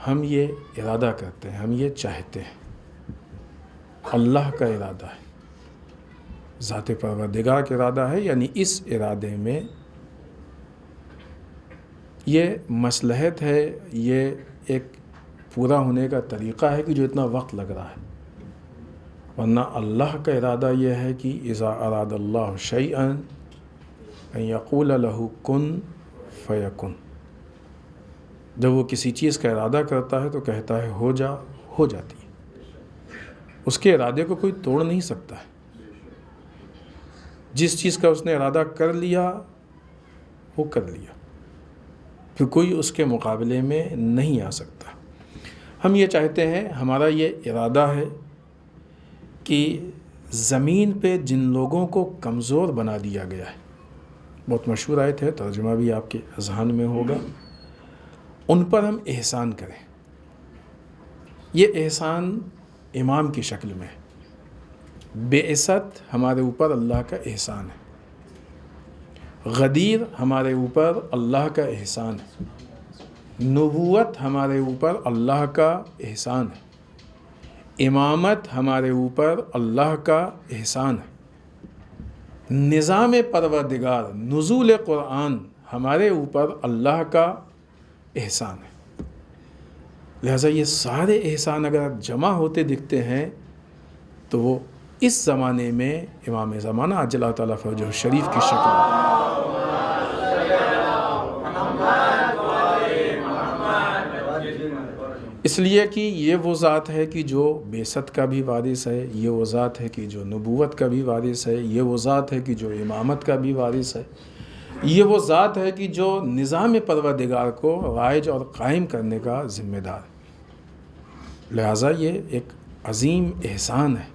ہم یہ ارادہ کرتے ہیں، ہم یہ چاہتے ہیں، اللہ کا ارادہ ہے، ذات پروردگار کا ارادہ ہے، یعنی اس ارادے میں یہ مصلحت ہے، یہ ایک پورا ہونے کا طریقہ ہے کہ جو اتنا وقت لگ رہا ہے، ورنہ اللہ کا ارادہ یہ ہے کہ اذا اراد اللہ شیئا ان یقول لہ کن فیکن، جب وہ کسی چیز کا ارادہ کرتا ہے تو کہتا ہے ہو جا، ہو جاتی ہے، اس کے ارادے کو کوئی توڑ نہیں سکتا ہے، جس چیز کا اس نے ارادہ کر لیا وہ کر لیا، پھر کوئی اس کے مقابلے میں نہیں آ سکتا۔ ہم یہ چاہتے ہیں، ہمارا یہ ارادہ ہے کہ زمین پہ جن لوگوں کو کمزور بنا دیا گیا ہے، بہت مشہور آیت ہے، ترجمہ بھی آپ کے اذہان میں ہوگا، ان پر ہم احسان کریں۔ یہ احسان امام کی شکل میں ہے، بعثت ہمارے اوپر اللہ کا احسان ہے، غدیر ہمارے اوپر اللہ کا احسان ہے، نبوت ہمارے اوپر اللہ کا احسان ہے، امامت ہمارے اوپر اللہ کا احسان ہے، نظام پروردگار، نزول قرآن ہمارے اوپر اللہ کا احسان ہے۔ لہٰذا یہ سارے احسان اگر جمع ہوتے دکھتے ہیں تو وہ اس زمانے میں امام زمانہ عجل اللہ تعالیٰ فرجہ شریف کی شکل میں۔ اس لیے کہ یہ وہ ذات ہے کہ جو بعثت کا بھی وارث ہے، یہ وہ ذات ہے کہ جو نبوت کا بھی وارث ہے، یہ وہ ذات ہے کہ جو امامت کا بھی وارث ہے، یہ وہ ذات ہے کہ جو نظام پروردگار کو رائج اور قائم کرنے کا ذمہ دار ہے۔ لہٰذا یہ ایک عظیم احسان ہے،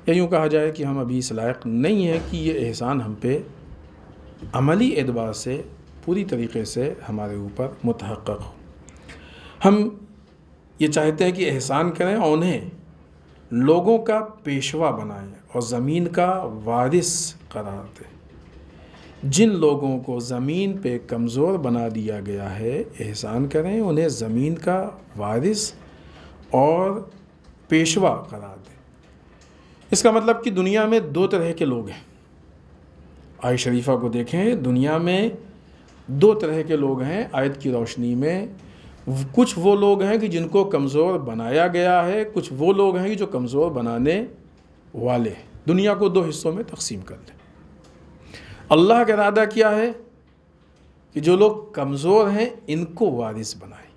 یا یوں کہا جائے کہ ہم ابھی اس لائق نہیں ہیں کہ یہ احسان ہم پہ عملی اعتبار سے پوری طریقے سے ہمارے اوپر متحقق ہو۔ ہم یہ چاہتے ہیں کہ احسان کریں اور انہیں لوگوں کا پیشوا بنائیں اور زمین کا وارث قرار دیں۔ جن لوگوں کو زمین پہ کمزور بنا دیا گیا ہے، احسان کریں، انہیں زمین کا وارث اور پیشوا قرار دیں۔ اس کا مطلب کہ دنیا میں دو طرح کے لوگ ہیں۔ آیت شریفہ کو دیکھیں، دنیا میں دو طرح کے لوگ ہیں آیت کی روشنی میں۔ کچھ وہ لوگ ہیں کہ جن کو کمزور بنایا گیا ہے، کچھ وہ لوگ ہیں جو کمزور بنانے والے ہیں۔ دنیا کو دو حصوں میں تقسیم کر لیں۔ اللہ کا ارادہ کیا ہے کہ جو لوگ کمزور ہیں ان کو وارث بنائیں۔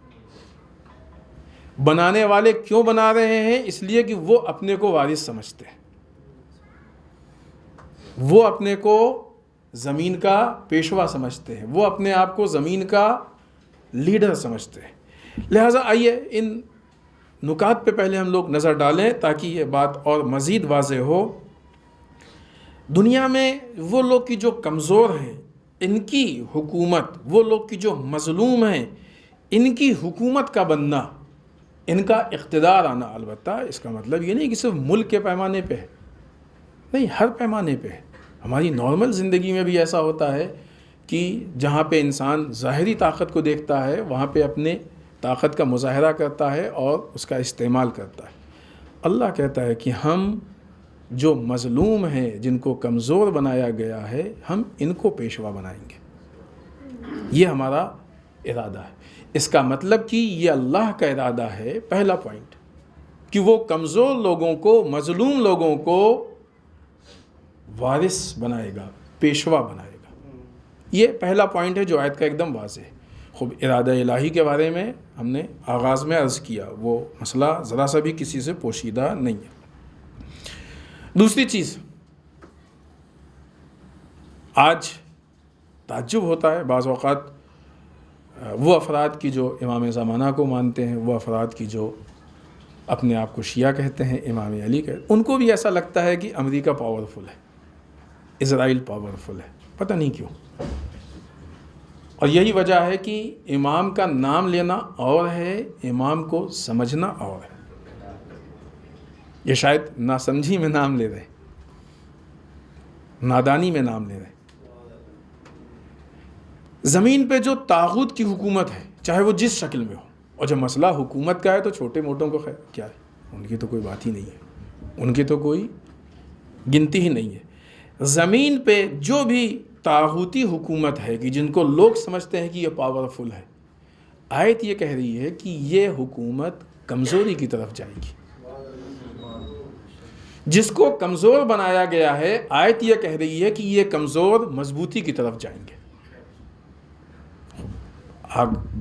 بنانے والے کیوں بنا رہے ہیں؟ اس لیے کہ وہ اپنے کو وارث سمجھتے ہیں، وہ اپنے کو زمین کا پیشوا سمجھتے ہیں، وہ اپنے آپ کو زمین کا لیڈر سمجھتے ہیں۔ لہٰذا آئیے ان نکات پہ پہلے ہم لوگ نظر ڈالیں تاکہ یہ بات اور مزید واضح ہو۔ دنیا میں وہ لوگ کی جو کمزور ہیں ان کی حکومت، وہ لوگ کی جو مظلوم ہیں ان کی حکومت کا بننا، ان کا اقتدار آنا، البتہ اس کا مطلب یہ نہیں کہ صرف ملک کے پیمانے پہ ہے، نہیں، ہر پیمانے پہ ہے۔ ہماری نارمل زندگی میں بھی ایسا ہوتا ہے کہ جہاں پہ انسان ظاہری طاقت کو دیکھتا ہے وہاں پہ اپنے طاقت کا مظاہرہ کرتا ہے اور اس کا استعمال کرتا ہے۔ اللہ کہتا ہے کہ ہم جو مظلوم ہیں، جن کو کمزور بنایا گیا ہے، ہم ان کو پیشوا بنائیں گے۔ یہ ہمارا ارادہ ہے۔ اس کا مطلب کہ یہ اللہ کا ارادہ ہے، پہلا پوائنٹ، کہ وہ کمزور لوگوں کو، مظلوم لوگوں کو وارث بنائے گا، پیشوا بنائے گا۔ یہ پہلا پوائنٹ ہے جو آیت کا ایک دم واضح ہے۔ خوب، ارادہ الہی کے بارے میں ہم نے آغاز میں عرض کیا، وہ مسئلہ ذرا سا بھی کسی سے پوشیدہ نہیں ہے۔ دوسری چیز، آج تعجب ہوتا ہے بعض اوقات وہ افراد کی جو امام زمانہ کو مانتے ہیں، وہ افراد کی جو اپنے آپ کو شیعہ کہتے ہیں، امام علی کہتے ہیں، ان کو بھی ایسا لگتا ہے کہ امریکہ پاورفل ہے، اسرائیل پاورفل ہے، پتہ نہیں کیوں۔ اور یہی وجہ ہے کہ امام کا نام لینا اور ہے، امام کو سمجھنا اور ہے۔ یہ شاید ناسمجھی میں نام لے رہے، نادانی میں نام لے رہے۔ زمین پہ جو طاغوت کی حکومت ہے، چاہے وہ جس شکل میں ہو، اور جب مسئلہ حکومت کا ہے تو چھوٹے موٹوں کو خیر کیا ہے، ان کی تو کوئی بات ہی نہیں ہے، ان کی تو کوئی گنتی ہی نہیں ہے۔ زمین پہ جو بھی طاغوتی حکومت ہے کہ جن کو لوگ سمجھتے ہیں کہ یہ پاورفل ہے، آیت یہ کہہ رہی ہے کہ یہ حکومت کمزوری کی طرف جائے گی۔ جس کو کمزور بنایا گیا ہے، آیت یہ کہہ رہی ہے کہ یہ کمزور مضبوطی کی طرف جائیں گے۔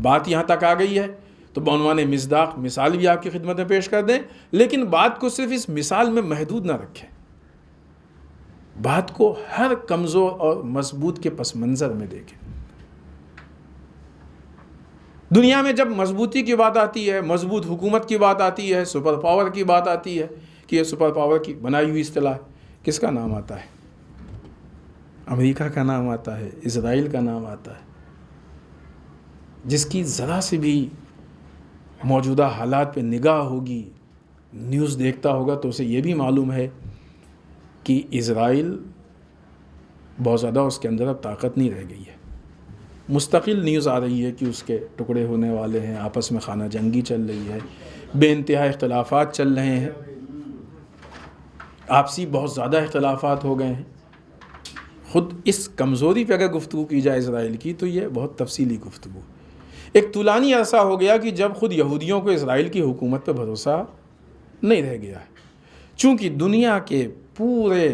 بات یہاں تک آ گئی ہے تو بعنوان مصداق مثال بھی آپ کی خدمت میں پیش کر دیں، لیکن بات کو صرف اس مثال میں محدود نہ رکھیں، بات کو ہر کمزور اور مضبوط کے پس منظر میں دیکھیں۔ دنیا میں جب مضبوطی کی بات آتی ہے، مضبوط حکومت کی بات آتی ہے، سپر پاور کی بات آتی ہے کہ یہ سپر پاور کی بنائی ہوئی اصطلاح ہے، کس کا نام آتا ہے؟ امریکہ کا نام آتا ہے، اسرائیل کا نام آتا ہے، جس کی ذرا سے بھی موجودہ حالات پہ نگاہ ہوگی، نیوز دیکھتا ہوگا تو اسے یہ بھی معلوم ہے کہ اسرائیل بہت زیادہ اس کے اندر اب طاقت نہیں رہ گئی ہے۔ مستقل نیوز آ رہی ہے کہ اس کے ٹکڑے ہونے والے ہیں، آپس میں خانہ جنگی چل رہی ہے، بے انتہا اختلافات چل رہے ہیں، آپسی بہت زیادہ اختلافات ہو گئے ہیں۔ خود اس کمزوری پہ اگر گفتگو کی جائے اسرائیل کی تو یہ بہت تفصیلی گفتگو۔ ایک طولانی عرصہ ہو گیا کہ جب خود یہودیوں کو اسرائیل کی حکومت پہ بھروسہ نہیں رہ گیا ہے، چونکہ دنیا کے پورے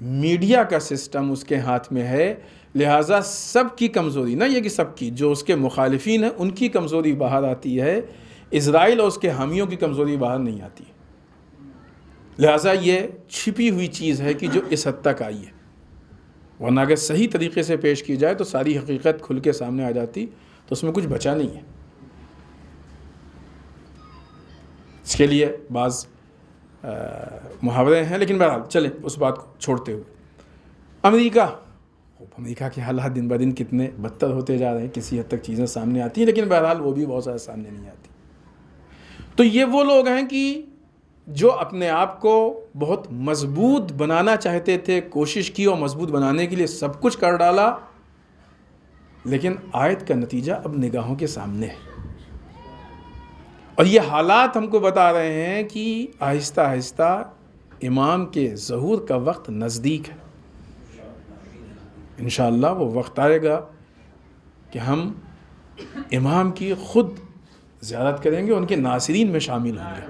میڈیا کا سسٹم اس کے ہاتھ میں ہے، لہٰذا سب کی کمزوری، نہ یہ کہ سب کی، جو اس کے مخالفین ہیں ان کی کمزوری باہر آتی ہے، اسرائیل اور اس کے حامیوں کی کمزوری باہر نہیں آتی۔ لہٰذا یہ چھپی ہوئی چیز ہے کہ جو اس حد تک آئی ہے، ورنہ اگر صحیح طریقے سے پیش کی جائے تو ساری حقیقت کھل کے سامنے آ جاتی، تو اس میں کچھ بچا نہیں ہے۔ اس کے لیے بعض محاورے ہیں، لیکن بہرحال چلیں اس بات کو چھوڑتے ہوئے امریکہ کے حالات دن بدن کتنے بدتر ہوتے جا رہے ہیں، کسی حد تک چیزیں سامنے آتی ہیں، لیکن بہرحال وہ بھی بہت زیادہ سامنے نہیں آتی۔ تو یہ وہ لوگ ہیں کہ جو اپنے آپ کو بہت مضبوط بنانا چاہتے تھے، کوشش کی اور مضبوط بنانے کے لیے سب کچھ کر ڈالا، لیکن آیت کا نتیجہ اب نگاہوں کے سامنے ہے، اور یہ حالات ہم کو بتا رہے ہیں کہ آہستہ آہستہ امام کے ظہور کا وقت نزدیک ہے۔ انشاءاللہ وہ وقت آئے گا کہ ہم امام کی خود زیارت کریں گے، ان کے ناصرین میں شامل ہوں گے۔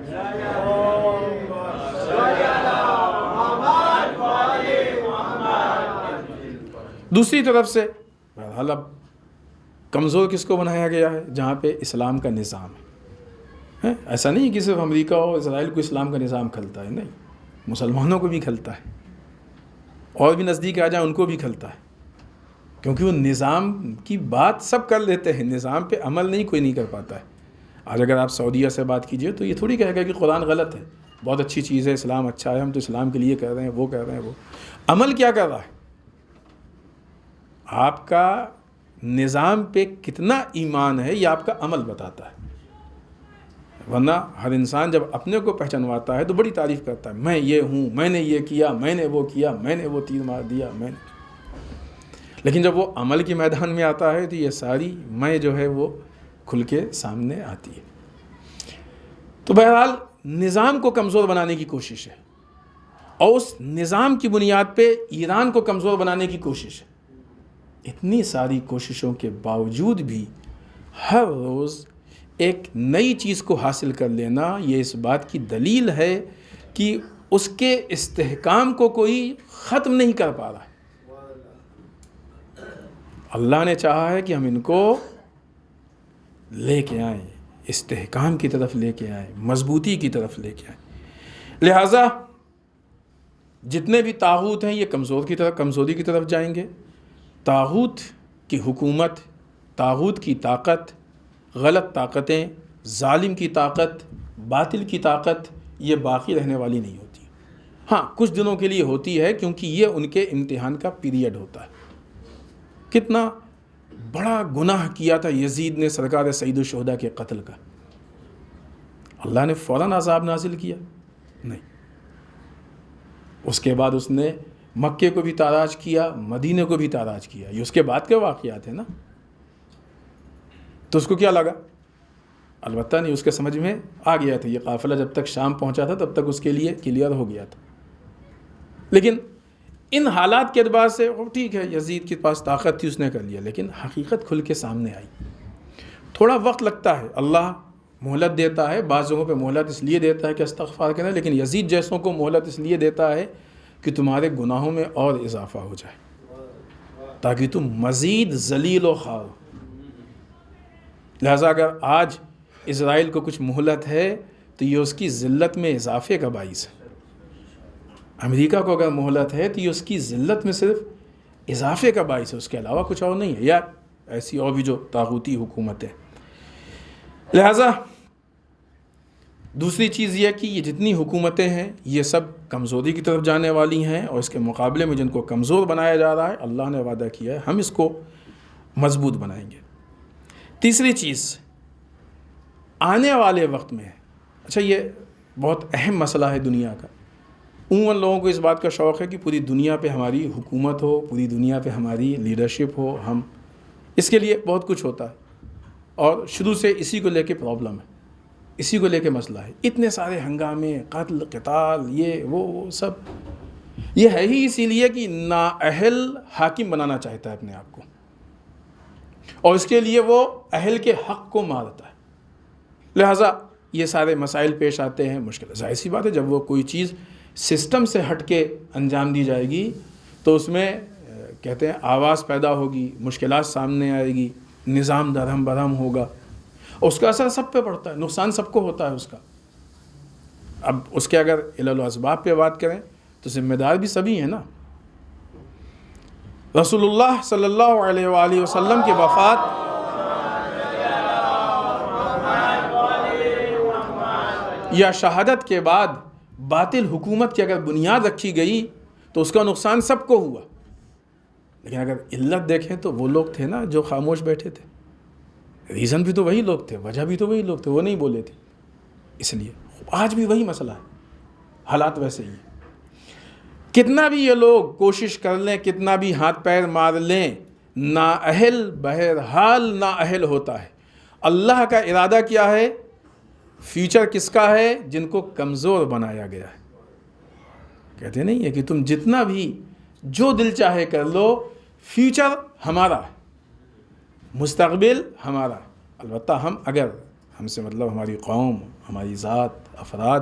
دوسری طرف سے بہرحال اب کمزور کس کو بنایا گیا ہے؟ جہاں پہ اسلام کا نظام ہے۔ ایسا نہیں کہ صرف امریکہ اور اسرائیل کو اسلام کا نظام کھلتا ہے، نہیں، مسلمانوں کو بھی کھلتا ہے، اور بھی نزدیک آ جائیں ان کو بھی کھلتا ہے، کیونکہ وہ نظام کی بات سب کر لیتے ہیں، نظام پہ عمل نہیں کوئی نہیں کر پاتا ہے۔ آج اگر آپ سعودیہ سے بات کیجئے تو یہ تھوڑی کہے گا کہ قرآن غلط ہے، بہت اچھی چیز ہے، اسلام اچھا ہے، ہم تو اسلام کے لیے کہہ رہے ہیں، وہ کہہ رہے ہیں، وہ عمل کیا کر رہا ہے؟ آپ کا نظام پہ کتنا ایمان ہے یہ آپ کا عمل بتاتا ہے، ورنہ ہر انسان جب اپنے کو پہچانواتا ہے تو بڑی تعریف کرتا ہے، میں یہ ہوں، میں نے یہ کیا، میں نے وہ کیا، میں نے وہ تیر مار دیا، میں نے، لیکن جب وہ عمل کے میدان میں آتا ہے تو یہ ساری میں جو ہے وہ کھل کے سامنے آتی ہے۔ تو بہرحال نظام کو کمزور بنانے کی کوشش ہے، اور اس نظام کی بنیاد پہ ایران کو کمزور بنانے کی کوشش ہے۔ اتنی ساری کوششوں کے باوجود بھی ہر روز ایک نئی چیز کو حاصل کر لینا، یہ اس بات کی دلیل ہے کہ اس کے استحکام کو کوئی ختم نہیں کر پا رہا ہے۔ اللہ نے چاہا ہے کہ ہم ان کو لے کے آئیں، استحکام کی طرف لے کے آئیں، مضبوطی کی طرف لے کے آئیں۔ لہٰذا جتنے بھی طاغوت ہیں یہ کمزوری کی طرف جائیں گے۔ طاغوت کی حکومت، طاغوت کی طاقت، غلط طاقتیں، ظالم کی طاقت، باطل کی طاقت، یہ باقی رہنے والی نہیں ہوتی۔ ہاں کچھ دنوں کے لیے ہوتی ہے، کیونکہ یہ ان کے امتحان کا پیریڈ ہوتا ہے۔ کتنا بڑا گناہ کیا تھا یزید نے سرکار سید الشہداء کے قتل کا، اللہ نے فوراً عذاب نازل کیا؟ نہیں، اس کے بعد اس نے مکے کو بھی تاراج کیا، مدینے کو بھی تاراج کیا، یہ اس کے بعد کے واقعات ہیں نا۔ تو اس کو کیا لگا؟ البتہ نہیں، اس کے سمجھ میں آ گیا تھا، یہ قافلہ جب تک شام پہنچا تھا تب تک اس کے لیے کلیئر ہو گیا تھا، لیکن ان حالات کے اعتبار سے وہ ٹھیک ہے، یزید کے پاس طاقت تھی، اس نے کر لیا، لیکن حقیقت کھل کے سامنے آئی۔ تھوڑا وقت لگتا ہے، اللہ مہلت دیتا ہے، بعض جگہوں پہ مہلت اس لیے دیتا ہے کہ استغفار کریں، لیکن یزید جیسوں کو مہلت اس لیے دیتا ہے کہ تمہارے گناہوں میں اور اضافہ ہو جائے، تاکہ تم مزید ذلیل و خوار۔ لہٰذا اگر آج اسرائیل کو کچھ مہلت ہے تو یہ اس کی ذلت میں اضافے کا باعث ہے۔ امریکہ کو اگر مہلت ہے تو یہ اس کی ذلت میں صرف اضافے کا باعث ہے، اس کے علاوہ کچھ اور نہیں ہے، یا ایسی اور بھی جو طاغوتی حکومتیں۔ لہٰذا دوسری چیز یہ کہ یہ جتنی حکومتیں ہیں یہ سب کمزوری کی طرف جانے والی ہیں، اور اس کے مقابلے میں جن کو کمزور بنایا جا رہا ہے، اللہ نے وعدہ کیا ہے ہم اس کو مضبوط بنائیں گے۔ تیسری چیز آنے والے وقت میں، اچھا یہ بہت اہم مسئلہ ہے دنیا کا، عموماً لوگوں کو اس بات کا شوق ہے کہ پوری دنیا پہ ہماری حکومت ہو، پوری دنیا پہ ہماری لیڈرشپ ہو، ہم اس کے لیے بہت کچھ ہوتا ہے، اور شروع سے اسی کو لے کے پرابلم ہے، اسی کو لے کے مسئلہ ہے، اتنے سارے ہنگامے، قتل، قتال، یہ وہ سب یہ ہے ہی اسی لیے کہ نااہل حاکم بنانا چاہتا ہے اپنے آپ کو، اور اس کے لیے وہ اہل کے حق کو مارتا ہے۔ لہٰذا یہ سارے مسائل پیش آتے ہیں، مشکل، ظاہر سی بات ہے جب وہ کوئی چیز سسٹم سے ہٹ کے انجام دی جائے گی تو اس میں کہتے ہیں آواز پیدا ہوگی، مشکلات سامنے آئے گی، نظام درہم برہم ہوگا، اس کا اثر سب پہ پڑتا ہے، نقصان سب کو ہوتا ہے اس کا۔ اب اس کے اگر علل و اسباب پہ بات کریں تو ذمہ دار بھی سبھی ہیں نا۔ رسول اللہ صلی اللہ علیہ وآلہ وسلم کی وفات یا شہادت کے بعد باطل حکومت کی اگر بنیاد رکھی گئی تو اس کا نقصان سب کو ہوا، لیکن اگر علت دیکھیں تو وہ لوگ تھے نا جو خاموش بیٹھے تھے، ریزن بھی تو وہی لوگ تھے، وجہ بھی تو وہی لوگ تھے، وہ نہیں بولے تھے۔ اس لیے آج بھی وہی مسئلہ ہے، حالات ویسے ہی ہیں، کتنا بھی یہ لوگ کوشش کر لیں، کتنا بھی ہاتھ پیر مار لیں، نااہل بہرحال نااہل ہوتا ہے۔ اللہ کا ارادہ کیا ہے؟ فیوچر کس کا ہے؟ جن کو کمزور بنایا گیا ہے۔ کہتے نہیں ہے کہ تم جتنا بھی جو دل چاہے کر لو، فیوچر ہمارا ہے، مستقبل ہمارا ہے۔ البتہ ہم سے مطلب ہماری قوم، ہماری ذات، افراد،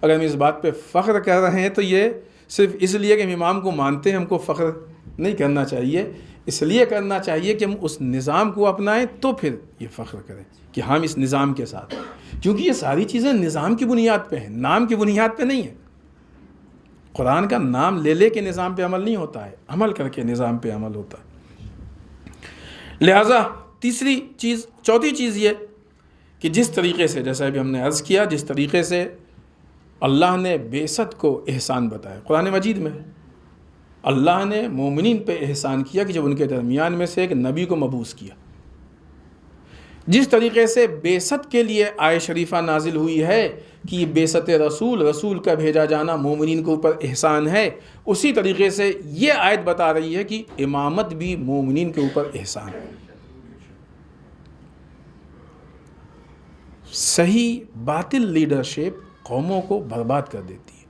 اگر ہم اس بات پہ فخر کر رہے ہیں تو یہ صرف اس لیے کہ ہم امام کو مانتے ہیں، ہم کو فخر نہیں کرنا چاہیے، اس لیے کرنا چاہیے کہ ہم اس نظام کو اپنائیں تو پھر یہ فخر کریں کہ ہم اس نظام کے ساتھ، کیونکہ یہ ساری چیزیں نظام کی بنیاد پہ ہیں، نام کی بنیاد پہ نہیں ہیں۔ قرآن کا نام لے کے نظام پہ عمل نہیں ہوتا ہے، عمل کر کے نظام پہ عمل ہوتا ہے۔ لہٰذا چوتھی چیز یہ کہ جس طریقے سے، جیسا ابھی ہم نے عرض کیا، جس طریقے سے اللہ نے بعثت کو احسان بتایا قرآن مجید میں، اللہ نے مومنین پہ احسان کیا کہ جب ان کے درمیان میں سے ایک نبی کو مبعوث کیا، جس طریقے سے بعثت کے لیے آیت شریفہ نازل ہوئی ہے کہ یہ بعثت رسول کا بھیجا جانا مومنین کے اوپر احسان ہے، اسی طریقے سے یہ آیت بتا رہی ہے کہ امامت بھی مومنین کے اوپر احسان ہے۔ صحیح باطل لیڈرشپ قوموں کو برباد کر دیتی ہے،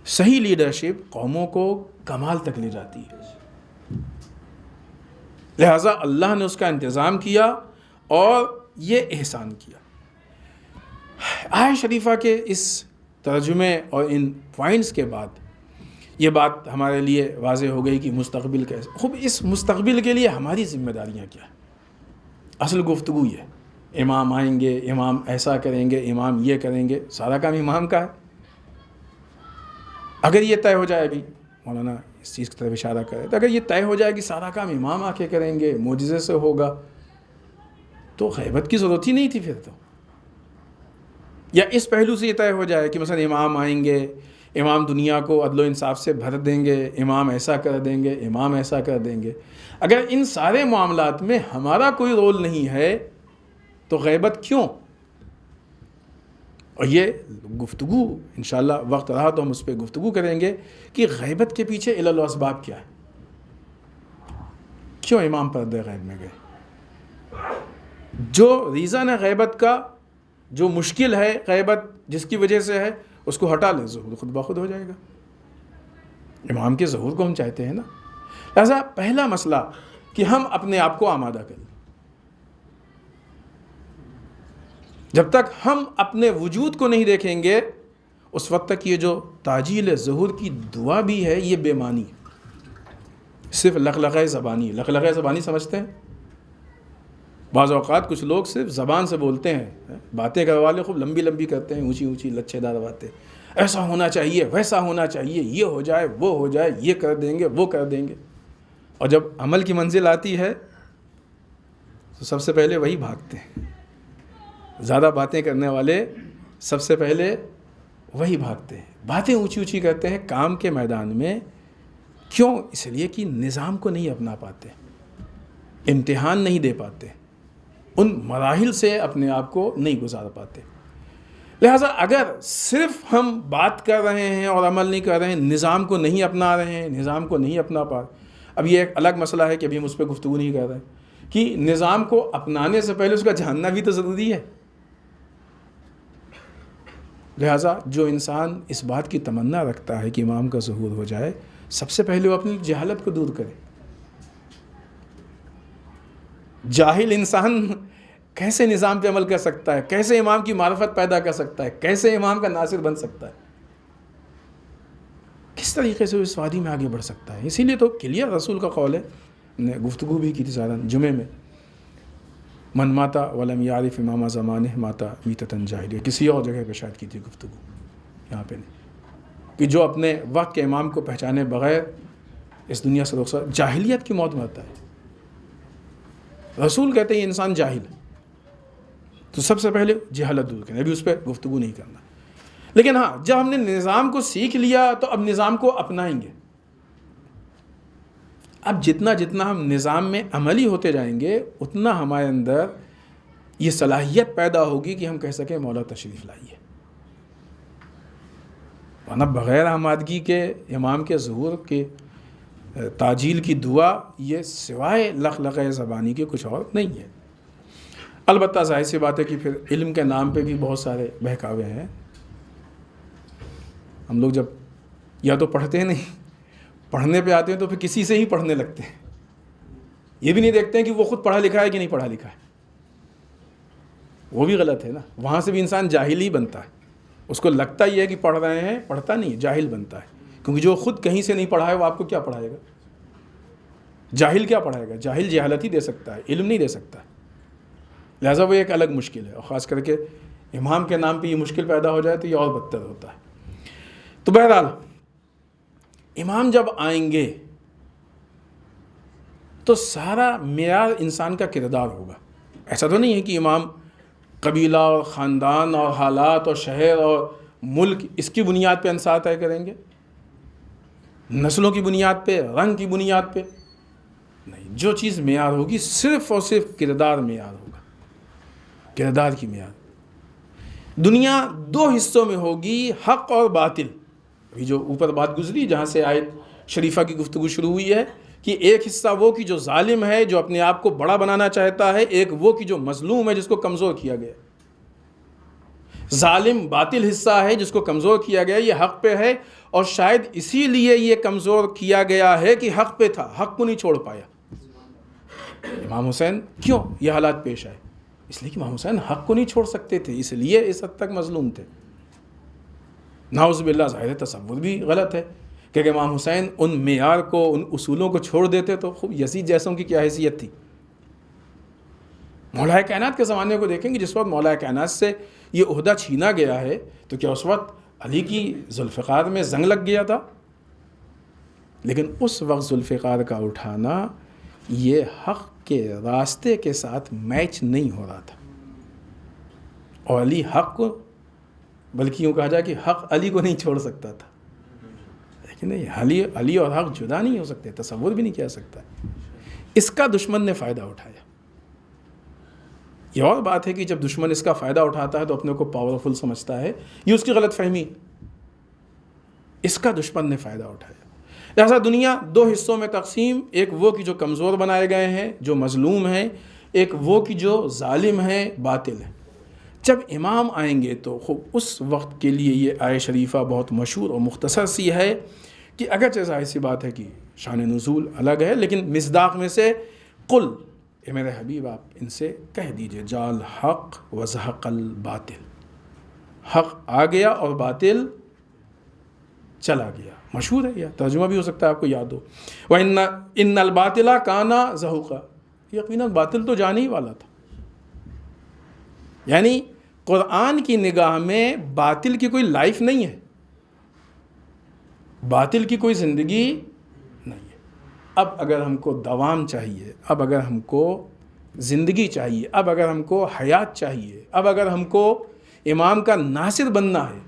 صحیح لیڈرشپ قوموں کو کمال تک لے جاتی ہے۔ لہٰذا اللہ نے اس کا انتظام کیا اور یہ احسان کیا۔ آیت شریفہ کے اس ترجمے اور ان پوائنٹس کے بعد یہ بات ہمارے لیے واضح ہو گئی کہ مستقبل کیسے، خوب اس مستقبل کے لیے ہماری ذمہ داریاں کیا ہیں۔ اصل گفتگو یہ ہے، امام آئیں گے، امام ایسا کریں گے، امام یہ کریں گے، سارا کام امام کا ہے۔ اگر یہ طے ہو جائے گی، مولانا اس چیز کی طرف اشارہ کرے تو اگر یہ طے ہو جائے کہ سارا کام امام آ کے کریں گے، معجزے سے ہوگا، تو غیبت کی ضرورت ہی نہیں تھی پھر تو۔ یا اس پہلو سے یہ طے ہو جائے کہ مثلا امام آئیں گے، امام دنیا کو عدل و انصاف سے بھر دیں گے، امام ایسا کر دیں گے، امام ایسا کر دیں گے، اگر ان سارے معاملات میں ہمارا کوئی رول نہیں ہے تو غیبت کیوں؟ اور یہ گفتگو انشاءاللہ وقت رہا تو ہم اس پہ گفتگو کریں گے کہ غیبت کے پیچھے علل و اسباب کیا ہے، کیوں امام پردہ غیب میں گئے۔ جو ریزن ہے غیبت کا، جو مشکل ہے غیبت جس کی وجہ سے ہے، اس کو ہٹا لیں، ظہور خود بخود ہو جائے گا۔ امام کے ظہور کو ہم چاہتے ہیں نا. لہٰذا پہلا مسئلہ کہ ہم اپنے آپ کو آمادہ کریں. جب تک ہم اپنے وجود کو نہیں دیکھیں گے اس وقت تک یہ جو تعجیل ظہور کی دعا بھی ہے یہ بے معنی ہے. صرف لغلغہ زبانی. لغلغہ زبانی سمجھتے ہیں؟ بعض اوقات کچھ لوگ صرف زبان سے بولتے ہیں, باتیں کرنے والے خوب لمبی لمبی کرتے ہیں, اونچی اونچی لچھے دار باتیں, ایسا ہونا چاہیے, ویسا ہونا چاہیے, یہ ہو جائے, وہ ہو جائے, یہ کر دیں گے, وہ کر دیں گے. اور جب عمل کی منزل آتی ہے تو سب سے پہلے وہی بھاگتے ہیں. زیادہ باتیں کرنے والے سب سے پہلے وہی بھاگتے ہیں, باتیں اونچی اونچی کرتے ہیں کام کے میدان میں. کیوں؟ اس لیے کہ نظام کو نہیں اپنا پاتے, امتحان نہیں دے پاتے, ان مراحل سے اپنے آپ کو نہیں گزار پاتے. لہٰذا اگر صرف ہم بات کر رہے ہیں اور عمل نہیں کر رہے ہیں, نظام کو نہیں اپنا رہے ہیں, نظام کو نہیں اپنا پا, اب یہ ایک الگ مسئلہ ہے کہ ابھی ہم اس پہ گفتگو نہیں کر رہے ہیں کہ نظام کو اپنانے سے پہلے اس کا جاننا بھی تو ضروری ہے. لہٰذا جو انسان اس بات کی تمنا رکھتا ہے کہ امام کا ظہور ہو جائے, سب سے پہلے وہ اپنی جہالت کو دور کرے. جاہل انسان کیسے نظام پہ عمل کر سکتا ہے, کیسے امام کی معرفت پیدا کر سکتا ہے, کیسے امام کا ناصر بن سکتا ہے, کس طریقے سے اس وادی میں آگے بڑھ سکتا ہے؟ اسی لیے تو کلیئر رسول کا قول ہے, نے گفتگو بھی کی تھی سالانہ جمعے میں, من ماتا ولم یعرف امام زمانہ ماتا میتتن جاہلیہ. کسی اور جگہ پہ شاید کی تھی گفتگو, یہاں پہ نہیں, کہ جو اپنے وقت کے امام کو پہچانے بغیر اس دنیا سے رخصت, جاہلیت کی موت مرتا ہے. رسول کہتے ہیں یہ انسان جاہل ہے, تو سب سے پہلے جہالت دور کریں. ابھی اس پہ گفتگو نہیں کرنا, لیکن ہاں جب ہم نے نظام کو سیکھ لیا تو اب نظام کو اپنائیں گے. اب جتنا جتنا ہم نظام میں عملی ہوتے جائیں گے اتنا ہمارے اندر یہ صلاحیت پیدا ہوگی کہ ہم کہہ سکیں مولا تشریف لائیے. ورنہ بغیر آمادگی کے امام کے ظہور کے تعجیل کی دعا یہ سوائے لغلغہ زبانی کے کچھ اور نہیں ہے. البتہ ظاہر سی بات ہے کہ پھر علم کے نام پہ بھی بہت سارے بہکاوے ہیں. ہم لوگ جب یا تو پڑھتے نہیں, پڑھنے پہ آتے ہیں تو پھر کسی سے ہی پڑھنے لگتے ہیں, یہ بھی نہیں دیکھتے ہیں کہ وہ خود پڑھا لکھا ہے کہ نہیں پڑھا لکھا ہے. وہ بھی غلط ہے نا, وہاں سے بھی انسان جاہل ہی بنتا ہے. اس کو لگتا ہی ہے کہ پڑھ رہے ہیں, پڑھتا نہیں, جاہل بنتا ہے. کیونکہ جو خود کہیں سے نہیں پڑھا ہے وہ آپ کو کیا پڑھائے گا؟ جاہل کیا پڑھائے گا؟ جاہل جہالت ہی دے سکتا ہے, علم نہیں دے سکتا. لہٰذا وہ ایک الگ مشکل ہے, اور خاص کر کے امام کے نام پہ یہ مشکل پیدا ہو جائے تو یہ اور بدتر ہوتا ہے. تو بہرحال امام جب آئیں گے تو سارا معیار انسان کا کردار ہوگا. ایسا تو نہیں ہے کہ امام قبیلہ اور خاندان اور حالات اور شہر اور ملک اس کی بنیاد پہ انصار طے کریں گے, نسلوں کی بنیاد پہ, رنگ کی بنیاد پہ نہیں. جو چیز معیار ہوگی صرف اور صرف کردار معیار ہوگا, کردار کی معیار. دنیا دو حصوں میں ہوگی, حق اور باطل. ابھی جو اوپر بات گزری جہاں سے آیت شریفہ کی گفتگو شروع ہوئی ہے کہ ایک حصہ وہ کہ جو ظالم ہے, جو اپنے آپ کو بڑا بنانا چاہتا ہے, ایک وہ کہ جو مظلوم ہے, جس کو کمزور کیا گیا. ظالم باطل حصہ ہے جس کو کمزور کیا گیا, یہ حق پہ ہے, اور شاید اسی لیے یہ کمزور کیا گیا ہے کہ حق پہ تھا, حق کو نہیں چھوڑ پایا. امام حسین کیوں یہ حالات پیش آئے؟ اس لیے کہ امام حسین حق کو نہیں چھوڑ سکتے تھے, اس لیے اس حد تک مظلوم تھے. نعوذ باللہ ظاہر تصور بھی غلط ہے کہ امام حسین ان معیار کو, ان اصولوں کو چھوڑ دیتے تو خوب یزید جیسوں کی کیا حیثیت تھی. مولا کائنات کے زمانے کو دیکھیں گے, جس وقت مولا کائنات سے یہ عہدہ چھینا گیا ہے تو کیا اس وقت علی کی ذوالفقار میں زنگ لگ گیا تھا؟ لیکن اس وقت ذوالفقار کا اٹھانا یہ حق کے راستے کے ساتھ میچ نہیں ہو رہا تھا, اور علی حق کو, بلکہ یوں کہا جائے کہ حق علی کو نہیں چھوڑ سکتا تھا. لیکن نہیں, علی اور حق جدا نہیں ہو سکتے, تصور بھی نہیں کیا سکتا. اس کا دشمن نے فائدہ اٹھایا. یہ اور بات ہے کہ جب دشمن اس کا فائدہ اٹھاتا ہے تو اپنے کو پاورفل سمجھتا ہے, یہ اس کی غلط فہمی. اس کا دشمن نے فائدہ اٹھایا. لہذا دنیا دو حصوں میں تقسیم, ایک وہ کہ جو کمزور بنائے گئے ہیں, جو مظلوم ہیں, ایک وہ کہ جو ظالم ہیں, باطل ہیں. جب امام آئیں گے تو خوب اس وقت کے لیے یہ آیت شریفہ بہت مشہور اور مختصر سی ہے کہ اگرچہ ظاہر سی بات ہے کہ شان نزول الگ ہے، لیکن مصداق میں سے قل، اے میرے حبیب آپ ان سے کہہ دیجئے، جال حق وزحق الباطل، حق آ گیا اور باطل چلا گیا. مشہور ہے، یہ ترجمہ بھی ہو سکتا ہے آپ کو یاد ہو. وَإِنَّ الْبَاطِلَ كَانَ زَهُوقًا، یقیناً باطل تو جانے ہی والا تھا. یعنی قرآن کی نگاہ میں باطل کی کوئی لائف نہیں ہے، باطل کی کوئی زندگی نہیں ہے. اب اگر ہم کو دوام چاہیے، اب اگر ہم کو زندگی چاہیے، اب اگر ہم کو حیات چاہیے، اب اگر ہم کو امام کا ناصر بننا ہے،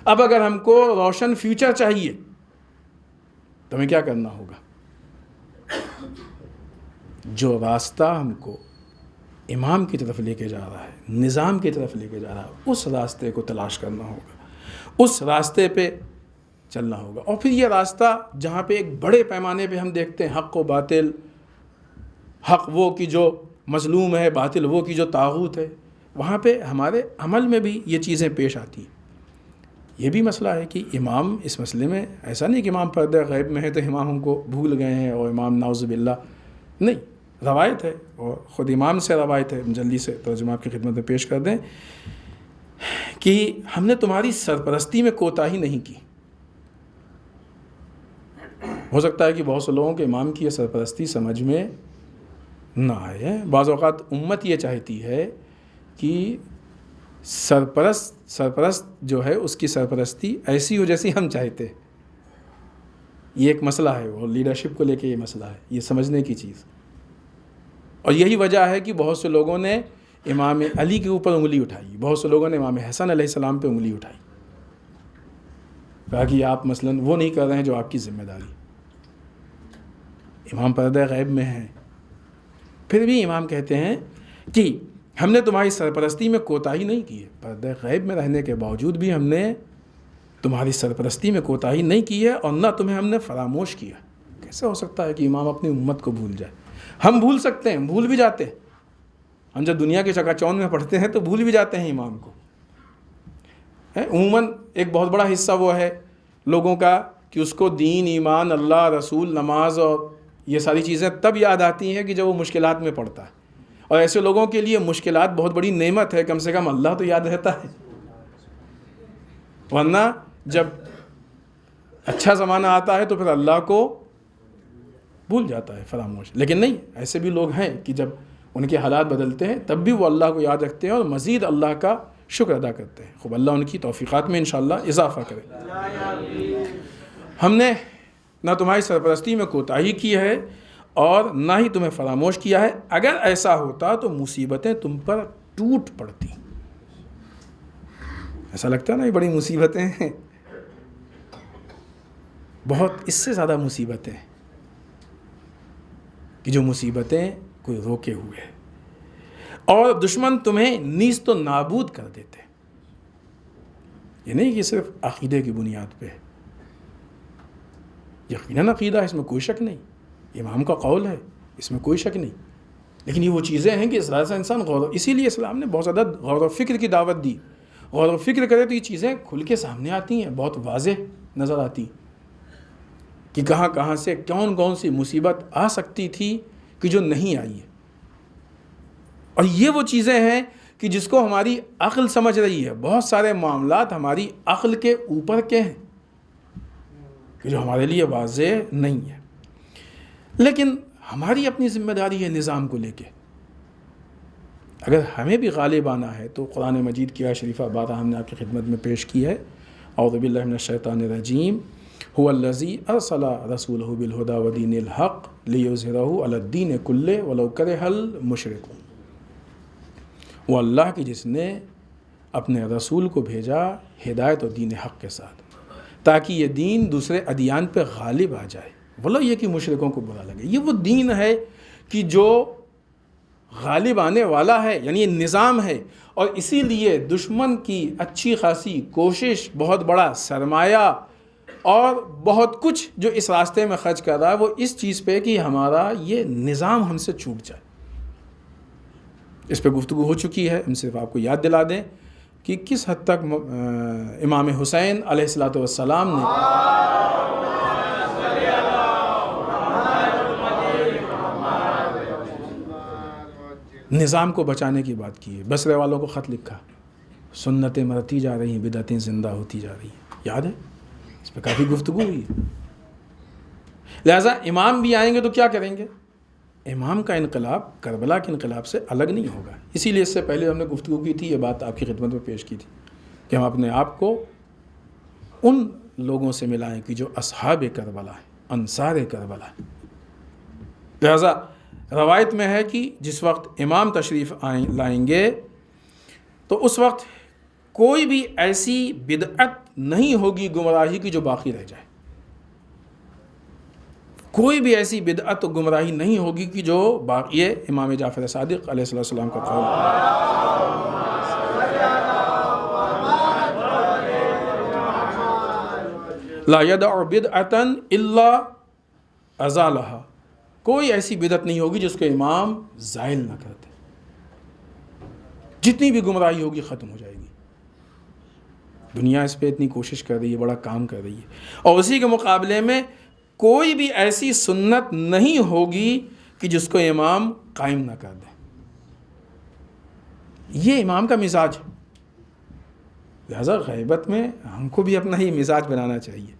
اب اگر ہم کو روشن فیوچر چاہیے، تو ہمیں کیا کرنا ہوگا؟ جو راستہ ہم کو امام کی طرف لے کے جا رہا ہے، نظام کی طرف لے کے جا رہا ہے، اس راستے کو تلاش کرنا ہوگا، اس راستے پہ چلنا ہوگا. اور پھر یہ راستہ جہاں پہ ایک بڑے پیمانے پہ ہم دیکھتے ہیں حق و باطل، حق وہ کی جو مظلوم ہے، باطل وہ کی جو طاغوت ہے، وہاں پہ ہمارے عمل میں بھی یہ چیزیں پیش آتی ہیں. یہ بھی مسئلہ ہے کہ امام اس مسئلے میں ایسا نہیں کہ امام پردہ غیب میں ہے تو امام ہم کو بھول گئے ہیں اور امام نعوذ باللہ، نہیں، روایت ہے اور خود امام سے روایت ہے. جلدی سے ترجمہ آپ کی خدمت میں پیش کر دیں کہ ہم نے تمہاری سرپرستی میں کوتاہی نہیں کی. ہو سکتا ہے کہ بہت سے لوگوں کے امام کی یہ سرپرستی سمجھ میں نہ آئے. بعض اوقات امت یہ چاہتی ہے کہ سرپرست جو ہے اس کی سرپرستی ایسی ہو جیسی ہم چاہتے. یہ ایک مسئلہ ہے، اور لیڈرشپ کو لے کے یہ مسئلہ ہے، یہ سمجھنے کی چیز. اور یہی وجہ ہے کہ بہت سے لوگوں نے امام علی کے اوپر انگلی اٹھائی، بہت سے لوگوں نے امام حسن علیہ السلام پہ انگلی اٹھائی، کہا کہ آپ مثلاً وہ نہیں کر رہے ہیں جو آپ کی ذمہ داری. امام پردہ غیب میں ہیں، پھر بھی امام کہتے ہیں کہ ہم نے تمہاری سرپرستی میں کوتاہی نہیں کی ہے. پردہ غیب میں رہنے کے باوجود بھی ہم نے تمہاری سرپرستی میں کوتاہی نہیں کی ہے، اور نہ تمہیں ہم نے فراموش کیا. کیسے ہو سکتا ہے کہ امام اپنی امت کو بھول جائے؟ ہم بھول سکتے ہیں، بھول بھی جاتے ہیں. ہم جب دنیا کے چکا چوند میں پڑھتے ہیں تو بھول بھی جاتے ہیں امام کو. عموماً ایک بہت بڑا حصہ وہ ہے لوگوں کا کہ اس کو دین، ایمان، اللہ، رسول، نماز اور یہ ساری چیزیں تب یاد آتی ہیں کہ جب وہ مشکلات میں پڑتا ہے. اور ایسے لوگوں کے لیے مشکلات بہت بڑی نعمت ہے، کم سے کم اللہ تو یاد رہتا ہے. ورنہ جب اچھا زمانہ آتا ہے تو پھر اللہ کو بھول جاتا ہے، فراموش. لیکن نہیں، ایسے بھی لوگ ہیں کہ جب ان کے حالات بدلتے ہیں تب بھی وہ اللہ کو یاد رکھتے ہیں اور مزید اللہ کا شکر ادا کرتے ہیں. خوب اللہ ان کی توفیقات میں انشاءاللہ اضافہ کرے. ہم نے نہ تمہاری سرپرستی میں کوتاہی کی ہے اور نہ ہی تمہیں فراموش کیا ہے. اگر ایسا ہوتا تو مصیبتیں تم پر ٹوٹ پڑتی. ایسا لگتا ہے نا یہ بڑی مصیبتیں ہیں، بہت اس سے زیادہ مصیبتیں کہ جو مصیبتیں کوئی روکے ہوئے ہے، اور دشمن تمہیں نیست و نابود کر دیتے. یہ نہیں کہ صرف عقیدے کی بنیاد پہ، یقیناً عقیدہ ہے، اس میں کوئی شک نہیں، امام کا قول ہے، اس میں کوئی شک نہیں. لیکن یہ وہ چیزیں ہیں کہ اس طرح سے انسان اسی لیے اسلام نے بہت زیادہ غور و فکر کی دعوت دی. غور و فکر کرے تو یہ چیزیں کھل کے سامنے آتی ہیں، بہت واضح نظر آتی کہ کہاں کہاں سے کون سی مصیبت آ سکتی تھی کہ جو نہیں آئی ہے. اور یہ وہ چیزیں ہیں کہ جس کو ہماری عقل سمجھ رہی ہے. بہت سارے معاملات ہماری عقل کے اوپر کے ہیں کہ جو ہمارے لیے واضح نہیں ہے. لیکن ہماری اپنی ذمہ داری ہے نظام کو لے کے. اگر ہمیں بھی غالب آنا ہے تو قرآن مجید کی آیت شریفہ 12 ہم نے آپ کی خدمت میں پیش کی ہے. اعوذ باللہ من الشیطان الرجیم. هو الذی ارسل رسولہ بالہدی ودین الحق لیظہرہ علی الدین کلہ ولو کرہ المشرکون. وہ اللہ کی جس نے اپنے رسول کو بھیجا ہدایت اور دین حق کے ساتھ تاکہ یہ دین دوسرے ادیان پہ غالب آ جائے، ولو یہ کہ مشرکوں کو برا لگے. یہ وہ دین ہے کہ جو غالب آنے والا ہے، یعنی یہ نظام ہے. اور اسی لیے دشمن کی اچھی خاصی کوشش، بہت بڑا سرمایہ اور بہت کچھ جو اس راستے میں خرچ کر رہا ہے وہ اس چیز پہ کہ ہمارا یہ نظام ہم سے چھوٹ جائے. اس پہ گفتگو ہو چکی ہے، ہم صرف آپ کو یاد دلا دیں کہ کس حد تک امام حسین علیہ الصلوۃ والسلام نے نظام کو بچانے کی بات کی ہے. بصرے والوں کو خط لکھا، سنتیں مرتی جا رہی ہیں، بدعتیں زندہ ہوتی جا رہی ہیں، یاد ہے؟ اس پہ کافی گفتگو ہوئی ہے. لہٰذا امام بھی آئیں گے تو کیا کریں گے؟ امام کا انقلاب کربلا کے انقلاب سے الگ نہیں ہوگا. اسی لیے اس سے پہلے ہم نے گفتگو کی تھی، یہ بات آپ کی خدمت میں پیش کی تھی کہ ہم اپنے آپ کو ان لوگوں سے ملائیں کہ جو اصحاب کربلا ہیں، انصار کربلا ہیں. لہٰذا روایت میں ہے کہ جس وقت امام تشریف لائیں گے تو اس وقت کوئی بھی ایسی بدعت نہیں ہوگی گمراہی کی جو باقی رہ جائے. کوئی بھی ایسی بدعت و گمراہی نہیں ہوگی کہ جو باقی ہے. امام جعفر صادق علیہ السلام کا قول لا يدع بدعتا الا ازالها، کوئی ایسی بدعت نہیں ہوگی جس کو امام زائل نہ کرتے. جتنی بھی گمراہی ہوگی ختم ہو جائے گی. دنیا اس پہ اتنی کوشش کر رہی ہے، بڑا کام کر رہی ہے، اور اسی کے مقابلے میں کوئی بھی ایسی سنت نہیں ہوگی کہ جس کو امام قائم نہ کر دیں. یہ امام کا مزاج ہے. لہذا غیبت میں ہم کو بھی اپنا ہی مزاج بنانا چاہیے.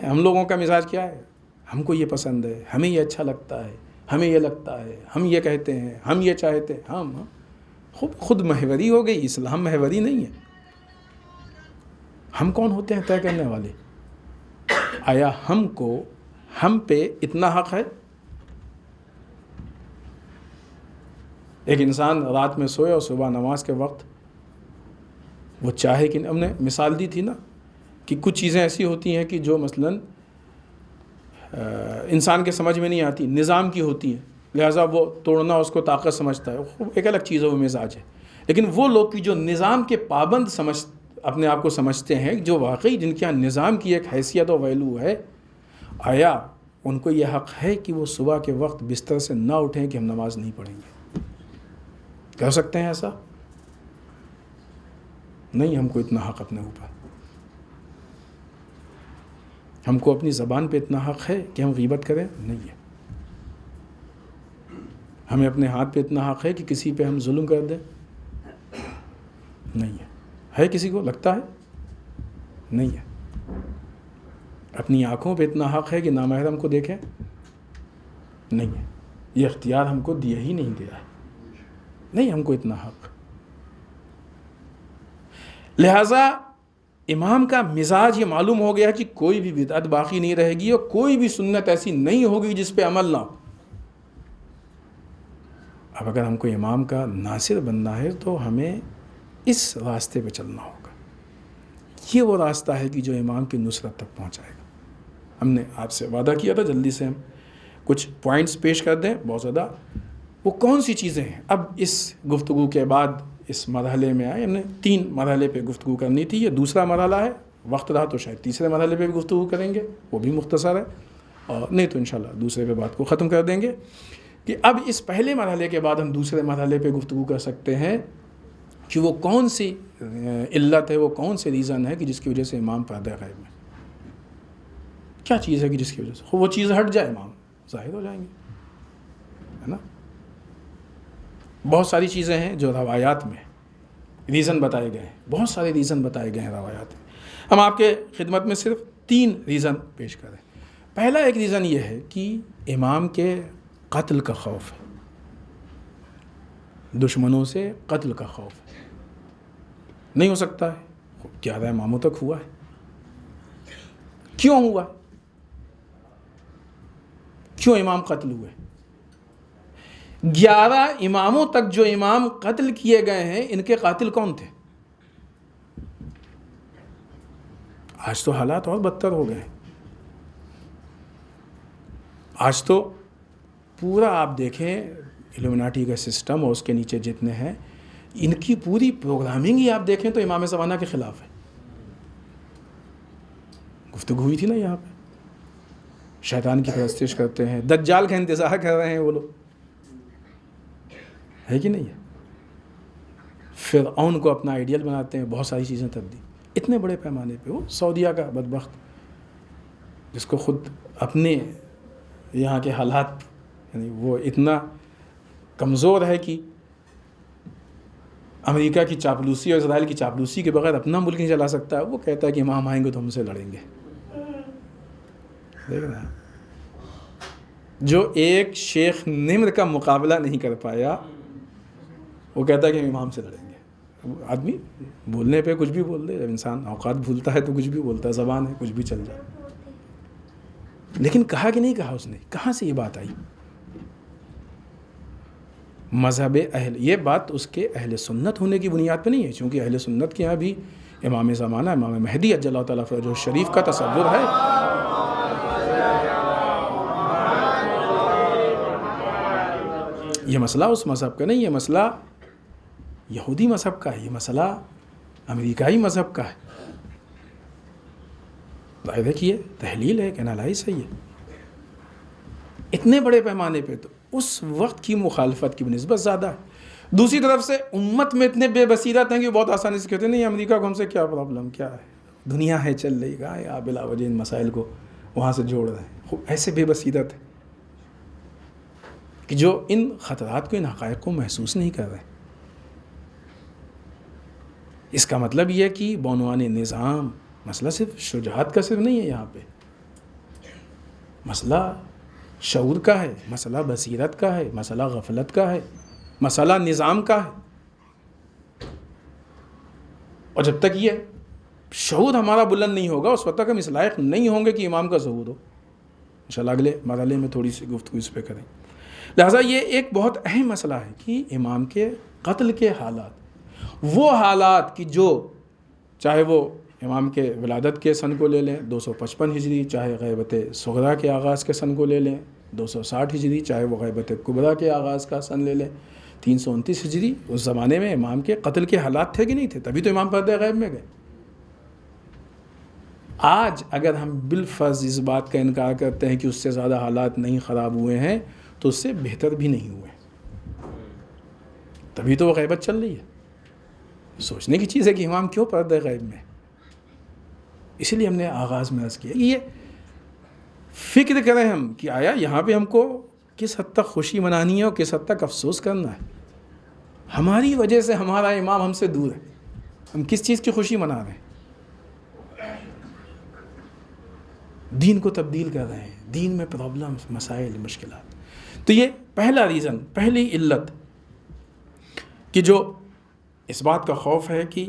ہم لوگوں کا مزاج کیا ہے؟ ہم کو یہ پسند ہے، ہمیں یہ اچھا لگتا ہے، ہمیں یہ لگتا ہے، ہم یہ کہتے ہیں، ہم یہ چاہتے ہیں. ہم خود محوری ہو گئی. اسلام محوری نہیں ہے. ہم کون ہوتے ہیں طے کرنے والے؟ آیا ہم پہ اتنا حق ہے؟ ایک انسان رات میں سوئے اور صبح نماز کے وقت وہ چاہے کہ ہم نے مثال دی تھی نا کہ کچھ چیزیں ایسی ہوتی ہیں کہ جو مثلاً انسان کے سمجھ میں نہیں آتی، نظام کی ہوتی ہیں، لہٰذا وہ توڑنا اس کو طاقت سمجھتا ہے. ایک الگ چیز ہے، وہ مزاج ہے. لیکن وہ لوگ کی جو نظام کے پابند اپنے آپ کو سمجھتے ہیں، جو واقعی جن کے یہاں نظام کی ایک حیثیت و ویلو ہے، آیا ان کو یہ حق ہے کہ وہ صبح کے وقت بستر سے نہ اٹھیں کہ ہم نماز نہیں پڑھیں گے؟ کہہ سکتے ہیں ایسا؟ نہیں. ہم کو اتنا حق اپنے اوپر. ہم کو اپنی زبان پہ اتنا حق ہے کہ ہم غیبت کریں؟ نہیں ہے. ہمیں اپنے ہاتھ پہ اتنا حق ہے کہ کسی پہ ہم ظلم کر دیں؟ نہیں ہے. ہے کسی کو لگتا ہے؟ نہیں ہے. اپنی آنکھوں پہ اتنا حق ہے کہ نامحرم کو دیکھیں؟ نہیں ہے. یہ اختیار ہم کو دیا ہی نہیں گیا ہے. نہیں ہم کو اتنا حق. لہٰذا امام کا مزاج یہ معلوم ہو گیا کہ کوئی بھی بدعت باقی نہیں رہے گی اور کوئی بھی سنت ایسی نہیں ہوگی جس پہ عمل نہ ہو. اب اگر ہم کو امام کا ناصر بننا ہے تو ہمیں اس راستے پہ چلنا ہوگا. یہ وہ راستہ ہے کہ جو امام کی نصرت تک پہنچائے گا. ہم نے آپ سے وعدہ کیا تھا جلدی سے ہم کچھ پوائنٹس پیش کر دیں بہت زیادہ. وہ کون سی چیزیں ہیں؟ اب اس گفتگو کے بعد اس مرحلے میں آئے. ہم نے 3 مرحلے پہ گفتگو کرنی تھی. یہ دوسرا مرحلہ ہے. وقت رہا تو شاید تیسرے مرحلے پہ بھی گفتگو کریں گے، وہ بھی مختصر ہے، اور نہیں تو انشاءاللہ دوسرے پہ بات کو ختم کر دیں گے. کہ اب اس پہلے مرحلے کے بعد ہم دوسرے مرحلے پہ گفتگو کر سکتے ہیں کہ وہ کون سی علت ہے، وہ کون سے ریزن ہے کہ جس کی وجہ سے امام پردہ غیب میں. کیا چیز ہے کہ جس کی وجہ سے وہ چیز ہٹ جائے امام ظاہر ہو جائیں گے، ہے نا. بہت ساری چیزیں ہیں جو روایات میں ریزن بتائے گئے ہیں. بہت سارے ریزن بتائے گئے ہیں روایات میں. ہم آپ کے خدمت میں صرف 3 ریزن پیش کریں. پہلا ایک ریزن یہ ہے کہ امام کے قتل کا خوف ہے. دشمنوں سے قتل کا خوف ہے. نہیں ہو سکتا ہے. 11 اماموں تک ہوا ہے. کیوں ہوا؟ کیوں امام قتل ہوئے؟ 11 اماموں تک جو امام قتل کیے گئے ہیں، ان کے قاتل کون تھے؟ آج تو حالات اور بدتر ہو گئے. آج تو پورا آپ دیکھیں ایلومیناٹی کا سسٹم اور اس کے نیچے جتنے ہیں، ان کی پوری پروگرامنگ ہی آپ دیکھیں تو امام زمانہ کے خلاف ہے. گفتگو ہوئی تھی نا یہاں پہ. شیطان کی پرستش کرتے ہیں، دجال کا انتظار کر رہے ہیں وہ لوگ، ہے کہ نہیں ہے؟ فرعون کو اپنا آئیڈیل بناتے ہیں، بہت ساری چیزیں تبدیل اتنے بڑے پیمانے پہ. وہ سعودیہ کا بدبخت جس کو خود اپنے یہاں کے حالات یعنی وہ اتنا کمزور ہے کہ امریکہ کی چاپلوسی اور اسرائیل کی چاپلوسی کے بغیر اپنا ملک نہیں چلا سکتا ہے، وہ کہتا ہے کہ امام آئیں گے تو ہم سے لڑیں گے. دیکھ رہے ہیں جو ایک شیخ نمر کا مقابلہ نہیں کر پایا وہ کہتا ہے کہ ہم امام سے لڑیں گے. آدمی بولنے پہ کچھ بھی بول دے، جب انسان اوقات بھولتا ہے تو کچھ بھی بولتا ہے، زبان ہے کچھ بھی چل جائے. لیکن کہا کہ نہیں کہا اس نے، کہاں سے یہ بات آئی؟ مذہب یہ بات اس کے اہل سنت ہونے کی بنیاد پہ نہیں ہے، چونکہ اہل سنت کے یہاں بھی امام زمانہ امام مہدی عجل اللہ تعالیٰ فرجہ شریف کا تصور ہے. یہ مسئلہ اس مذہب کا نہیں، یہ مسئلہ یہودی مذہب کا ہے، یہ مسئلہ امریکائی مذہب کا ہے. ظاہر ہے کہ یہ تحلیل ہے کہ انالائز ہے. یہ اتنے بڑے پیمانے پہ تو اس وقت کی مخالفت کی بنسبت زیادہ ہے. دوسری طرف سے امت میں اتنے بے بصیرت ہیں کہ بہت آسانی سے کہتے ہیں نہیں امریکہ کو ہم سے کیا پرابلم، کیا ہے، دنیا ہے چل رہی گا یا بلا وجہ ان مسائل کو وہاں سے جوڑ رہے ہیں. خوب ایسے بے بصیرت ہے کہ جو ان خطرات کو، ان حقائق کو محسوس نہیں کر رہے. اس کا مطلب یہ کہ بعنوان نظام مسئلہ صرف شجاعت کا صرف نہیں ہے، یہاں پہ مسئلہ شعور کا ہے، مسئلہ بصیرت کا ہے، مسئلہ غفلت کا ہے، مسئلہ نظام کا ہے. اور جب تک یہ شعور ہمارا بلند نہیں ہوگا اس وقت تک ہم اس لائق نہیں ہوں گے کہ امام کا ظہور ہو. انشاءاللہ اگلے مرحلے میں تھوڑی سی گفتگو اس پہ کریں. لہٰذا یہ ایک بہت اہم مسئلہ ہے کہ امام کے قتل کے حالات، وہ حالات کہ جو چاہے وہ امام کے ولادت کے سن کو لے لیں 255 ہجری، چاہے غیبت صغریٰ کے آغاز کے سن کو لے لیں 260 ہجری، چاہے وہ غیبت کبریٰ کے آغاز کا سن لے لیں 329 ہجری. اس زمانے میں امام کے قتل کے حالات تھے کہ نہیں تھے؟ تبھی تو امام پردہ غیب میں گئے. آج اگر ہم بالفرض اس بات کا انکار کرتے ہیں کہ اس سے زیادہ حالات نہیں خراب ہوئے ہیں تو اس سے بہتر بھی نہیں ہوئے، تبھی تو وہ غیبت چل رہی ہے. سوچنے کی چیز ہے کہ امام کیوں پردہ غیب میں. اسی لیے ہم نے آغاز میں عرض کیا یہ فکر کریں ہم کہ آیا یہاں پہ ہم کو کس حد تک خوشی منانی ہے اور کس حد تک افسوس کرنا ہے. ہماری وجہ سے ہمارا امام ہم سے دور ہے، ہم کس چیز کی خوشی منا رہے ہیں؟ دین کو تبدیل کر رہے ہیں، دین میں پرابلم، مسائل، مشکلات. تو یہ پہلا ریزن، پہلی علت کہ جو اس بات کا خوف ہے کہ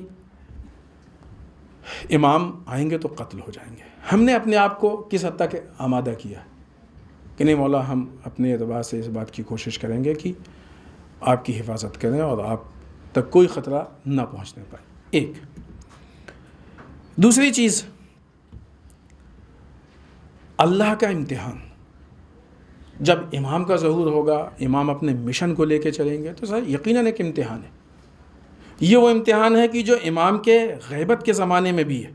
امام آئیں گے تو قتل ہو جائیں گے. ہم نے اپنے آپ کو کس حد تک آمادہ کیا کہ نہیں مولا ہم اپنے اعتبار سے اس بات کی کوشش کریں گے کہ آپ کی حفاظت کریں اور آپ تک کوئی خطرہ نہ پہنچنے پائے. ایک دوسری چیز اللہ کا امتحان. جب امام کا ظہور ہوگا، امام اپنے مشن کو لے کے چلیں گے تو سر یقیناً ایک امتحان ہے. یہ وہ امتحان ہے کہ جو امام کے غیبت کے زمانے میں بھی ہے،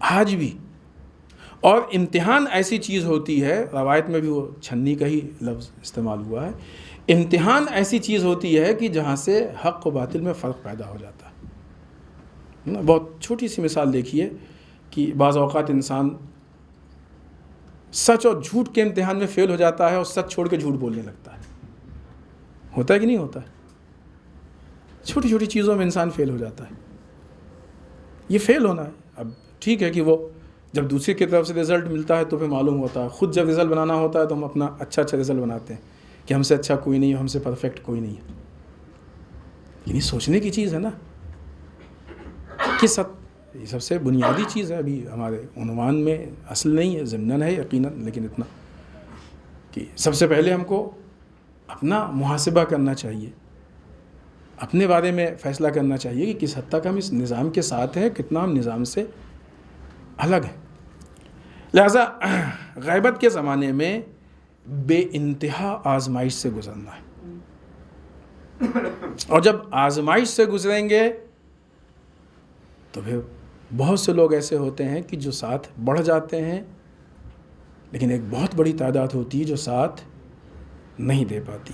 آج بھی. اور امتحان ایسی چیز ہوتی ہے، روایت میں بھی وہ چھنی کا ہی لفظ استعمال ہوا ہے، امتحان ایسی چیز ہوتی ہے کہ جہاں سے حق و باطل میں فرق پیدا ہو جاتا ہے. بہت چھوٹی سی مثال دیکھیے کہ بعض اوقات انسان سچ اور جھوٹ کے امتحان میں فیل ہو جاتا ہے اور سچ چھوڑ کے جھوٹ بولنے لگتا ہے. ہوتا ہے کہ نہیں ہوتا ہے؟ چھوٹی چھوٹی چیزوں میں انسان فیل ہو جاتا ہے. یہ فیل ہونا ہے. اب ٹھیک ہے کہ وہ جب دوسرے کی طرف سے رزلٹ ملتا ہے تو پھر معلوم ہوتا ہے، خود جب رزلٹ بنانا ہوتا ہے تو ہم اپنا اچھا رزلٹ بناتے ہیں کہ ہم سے اچھا کوئی نہیں ہے، ہم سے پرفیکٹ کوئی نہیں ہے. یعنی سوچنے کی چیز ہے نا کہ یہ سب سے بنیادی چیز ہے. ابھی ہمارے عنوان میں اصل نہیں ہے، ضمناً ہے یقیناً، لیکن اتنا کہ سب سے پہلے ہم کو اپنا محاسبہ کرنا چاہیے، اپنے بارے میں فیصلہ کرنا چاہیے کہ کس حد تک ہم اس نظام کے ساتھ ہیں، کتنا ہم نظام سے الگ ہیں. لہذا غیبت کے زمانے میں بے انتہا آزمائش سے گزرنا ہے، اور جب آزمائش سے گزریں گے تو پھر بہت سے لوگ ایسے ہوتے ہیں کہ جو ساتھ بڑھ جاتے ہیں، لیکن ایک بہت بڑی تعداد ہوتی ہے جو ساتھ نہیں دے پاتی.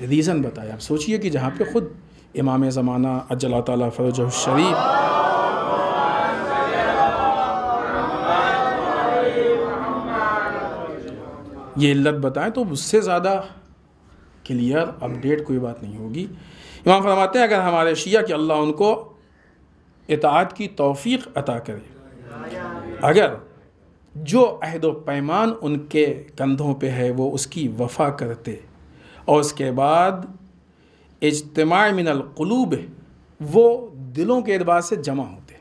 ریزن بتایا. اب سوچئے کہ جہاں پہ خود امام زمانہ عجل اللہ تعالیٰ فرجہ الشریف یہ علت بتائیں تو اس سے زیادہ کلیئر اپڈیٹ کوئی بات نہیں ہوگی. امام فرماتے ہیں اگر ہمارے شیعہ کہ اللہ ان کو اطاعت کی توفیق عطا کرے، اگر جو عہد و پیمان ان کے کندھوں پہ ہے وہ اس کی وفا کرتے اور اس کے بعد اجتماع من القلوب وہ دلوں کے اعتبار سے جمع ہوتے،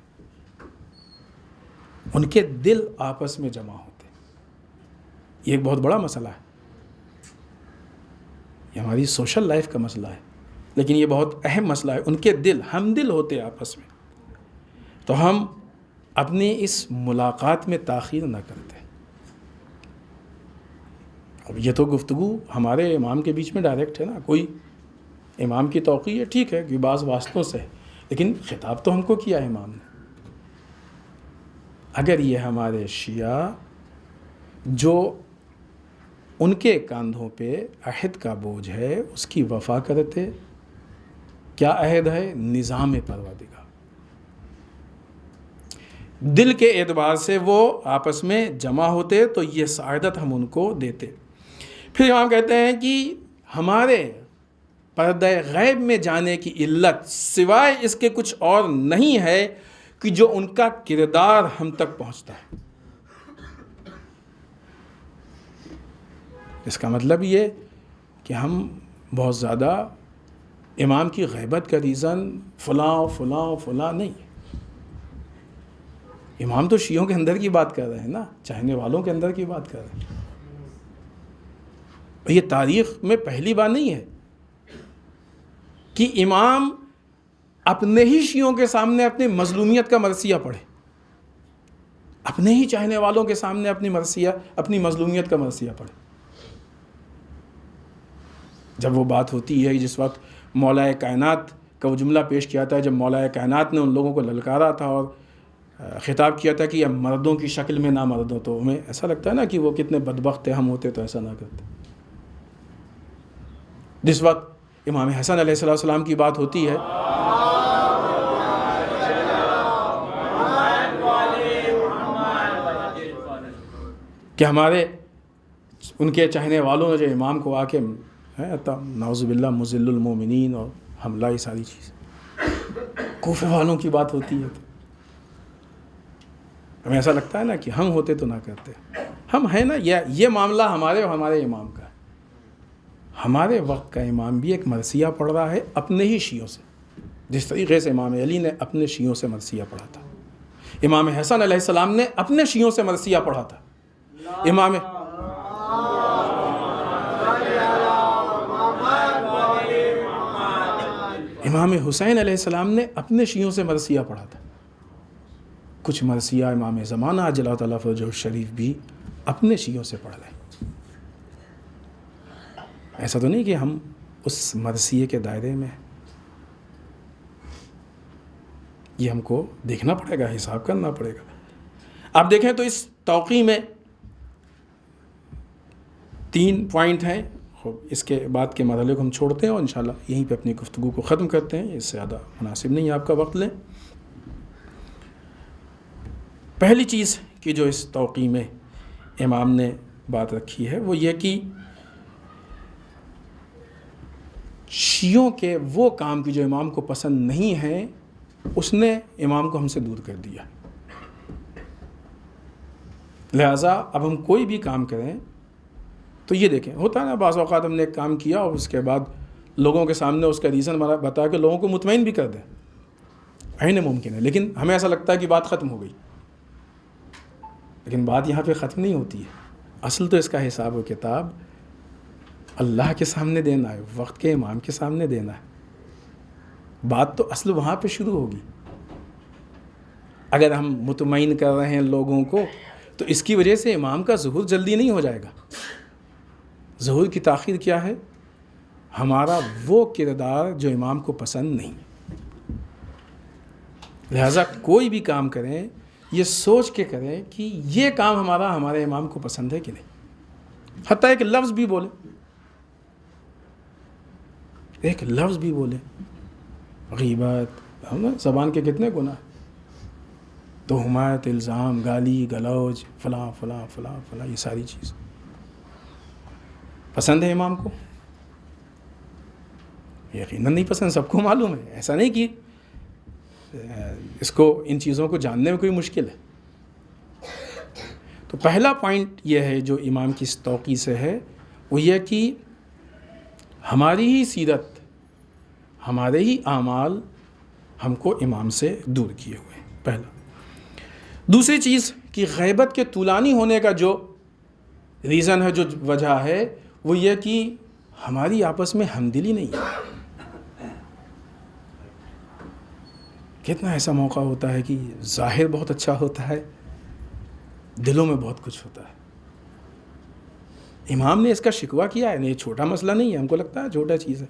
ان کے دل آپس میں جمع ہوتے. یہ ایک بہت بڑا مسئلہ ہے، یہ ہماری سوشل لائف کا مسئلہ ہے، لیکن یہ بہت اہم مسئلہ ہے. ان کے دل ہم دل ہوتے آپس میں، تو ہم اپنی اس ملاقات میں تاخیر نہ کرتے. اب یہ تو گفتگو ہمارے امام کے بیچ میں ڈائریکٹ ہے نا، کوئی امام کی توقیع ہے ٹھیک ہے کہ بعض واسطوں سے، لیکن خطاب تو ہم کو کیا ہے امام نے. اگر یہ ہمارے شیعہ جو ان کے کاندھوں پہ عہد کا بوجھ ہے اس کی وفا کرتے، کیا عہد ہے؟ نظام پروردگار. دل کے اعتبار سے وہ آپس میں جمع ہوتے تو یہ سعادت ہم ان کو دیتے. پھر امام کہتے ہیں کہ ہمارے پردہ غیب میں جانے کی علت سوائے اس کے کچھ اور نہیں ہے کہ جو ان کا کردار ہم تک پہنچتا ہے. اس کا مطلب یہ کہ ہم بہت زیادہ امام کی غیبت کا ریزن فلاں فلاں فلاں نہیں. امام تو شیعوں کے اندر کی بات کر رہے ہیں نا، چاہنے والوں کے اندر کی بات کر رہے ہیں. یہ تاریخ میں پہلی بار نہیں ہے کہ امام اپنے ہی شیعوں کے سامنے اپنی مظلومیت کا مرثیہ پڑھے، اپنے ہی چاہنے والوں کے سامنے اپنی مظلومیت کا مرثیہ پڑھے. جب وہ بات ہوتی ہے جس وقت مولا کائنات کا وہ جملہ پیش کیا تھا، جب مولا کائنات نے ان لوگوں کو للکارا تھا اور خطاب کیا تھا کہ اب مردوں کی شکل میں نہ مردوں، تو ہمیں ایسا لگتا ہے نا کہ وہ کتنے بدبخت تھے، ہم ہوتے تو ایسا نہ کرتے. جس وقت امام حسن علیہ السلام کی بات ہوتی ہے کہ ہمارے ان کے چاہنے والوں نے جو امام کو آ کے نعوذ باللہ مذل المومنین اور حملہ، یہ ساری چیز کوفے والوں کی بات ہوتی ہے، تو ہمیں ایسا لگتا ہے نا کہ ہم ہوتے تو نہ کرتے. ہم ہیں نا، یہ معاملہ ہمارے اور ہمارے امام کا ہے. ہمارے وقت کا امام بھی ایک مرثیہ پڑھ رہا ہے اپنے ہی شیعوں سے، جس طریقے سے امام علی نے اپنے شیعوں سے مرثیہ پڑھا تھا، امام حسن علیہ السلام نے اپنے شیعوں سے مرثیہ پڑھا تھا، امام حسین علیہ السلام نے اپنے شیعوں سے مرثیہ پڑھا تھا. کچھ مرثیہ امام زمانہ عجل اللہ تعالیٰ فرجہ الشریف بھی اپنے شیعوں سے پڑھ رہے ہیں. ایسا تو نہیں کہ ہم اس مرثیے کے دائرے میں، یہ ہم کو دیکھنا پڑے گا، حساب کرنا پڑے گا. آپ دیکھیں تو اس توقیع میں 3 پوائنٹ ہیں. اس کے بعد کے مرحلے کو ہم چھوڑتے ہیں اور انشاءاللہ یہیں پہ اپنی گفتگو کو ختم کرتے ہیں، اس سے زیادہ مناسب نہیں ہے آپ کا وقت لیں. پہلی چیز کہ جو اس توقیع میں امام نے بات رکھی ہے وہ یہ کہ شیعوں کے وہ کام کی جو امام کو پسند نہیں ہیں اس نے امام کو ہم سے دور کر دیا. لہٰذا اب ہم کوئی بھی کام کریں تو یہ دیکھیں، ہوتا ہے نا بعض اوقات ہم نے ایک کام کیا اور اس کے بعد لوگوں کے سامنے اس کا ریزن بتا کے لوگوں کو مطمئن بھی کر دیں، عین ممکن ہے، لیکن ہمیں ایسا لگتا ہے کہ بات ختم ہو گئی. لیکن بات یہاں پہ ختم نہیں ہوتی ہے. اصل تو اس کا حساب و کتاب اللہ کے سامنے دینا ہے، وقت کے امام کے سامنے دینا ہے. بات تو اصل وہاں پہ شروع ہوگی. اگر ہم مطمئن کر رہے ہیں لوگوں کو تو اس کی وجہ سے امام کا ظہور جلدی نہیں ہو جائے گا. ظہور کی تاخیر کیا ہے؟ ہمارا وہ کردار جو امام کو پسند نہیں. لہٰذا کوئی بھی کام کریں یہ سوچ کے کریں کہ یہ کام ہمارے امام کو پسند ہے کہ نہیں. حتیٰ ایک لفظ بھی بولیں، ایک لفظ بھی بولیں. غیبت زبان کے کتنے گناہ، تہمت، الزام، گالی گلوچ، فلاں فلاں فلاں فلاں، یہ ساری چیز پسند ہے امام کو؟ یقیناً نہیں پسند، سب کو معلوم ہے. ایسا نہیں کہ اس کو ان چیزوں کو جاننے میں کوئی مشکل ہے. تو پہلا پوائنٹ یہ ہے جو امام کی اس توقیع سے ہے، وہ یہ کہ ہماری ہی سیرت، ہمارے ہی اعمال ہم کو امام سے دور کیے ہوئے ہیں، پہلا. دوسری چیز کہ غیبت کے طولانی ہونے کا جو ریزن ہے، جو وجہ ہے، وہ یہ کہ ہماری آپس میں ہمدلی نہیں ہے. کتنا ایسا موقع ہوتا ہے کہ ظاہر بہت اچھا ہوتا ہے، دلوں میں بہت کچھ ہوتا ہے. امام نے اس کا شکوہ کیا ہے، نہیں یہ چھوٹا مسئلہ نہیں ہے، ہم کو لگتا ہے چھوٹا چیز ہے.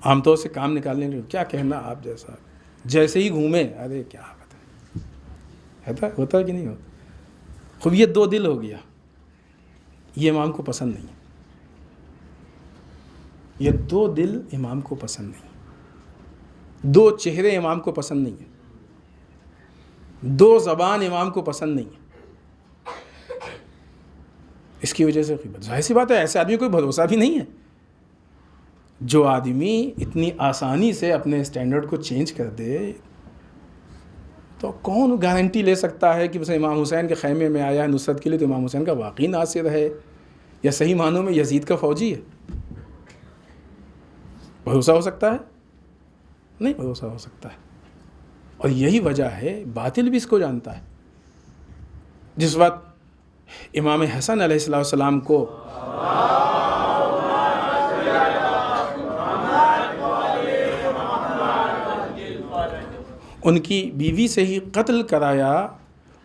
عام طور سے کام نکالنے کے لیے کیا کہنا، آپ جیسا جیسے ہی گھومے، ارے کیا بتائیں، ہوتا ہے کہ نہیں ہوتا. خوب یہ 2 دل ہو گیا، یہ امام کو پسند نہیں ہے. یہ 2 دل امام کو پسند نہیں، 2 چہرے امام کو پسند نہیں ہے، 2 زبان امام کو پسند نہیں ہے. اس کی وجہ سے غیبت. ظاہر سی بات ہے ایسے آدمی کوئی بھروسہ بھی نہیں ہے. جو آدمی اتنی آسانی سے اپنے اسٹینڈرڈ کو چینج کر دے، تو کون گارنٹی لے سکتا ہے کہ بس امام حسین کے خیمے میں آیا ہے نصرت کے لیے تو امام حسین کا واقعی ناصر ہے، یا صحیح معنوں میں یزید کا فوجی ہے؟ بھروسہ ہو سکتا ہے؟ نہیں بھروسہ ہو سکتا ہے. اور یہی وجہ ہے، باطل بھی اس کو جانتا ہے. جس وقت امام حسن علیہ السلام کو ان کی بیوی سے ہی قتل کرایا،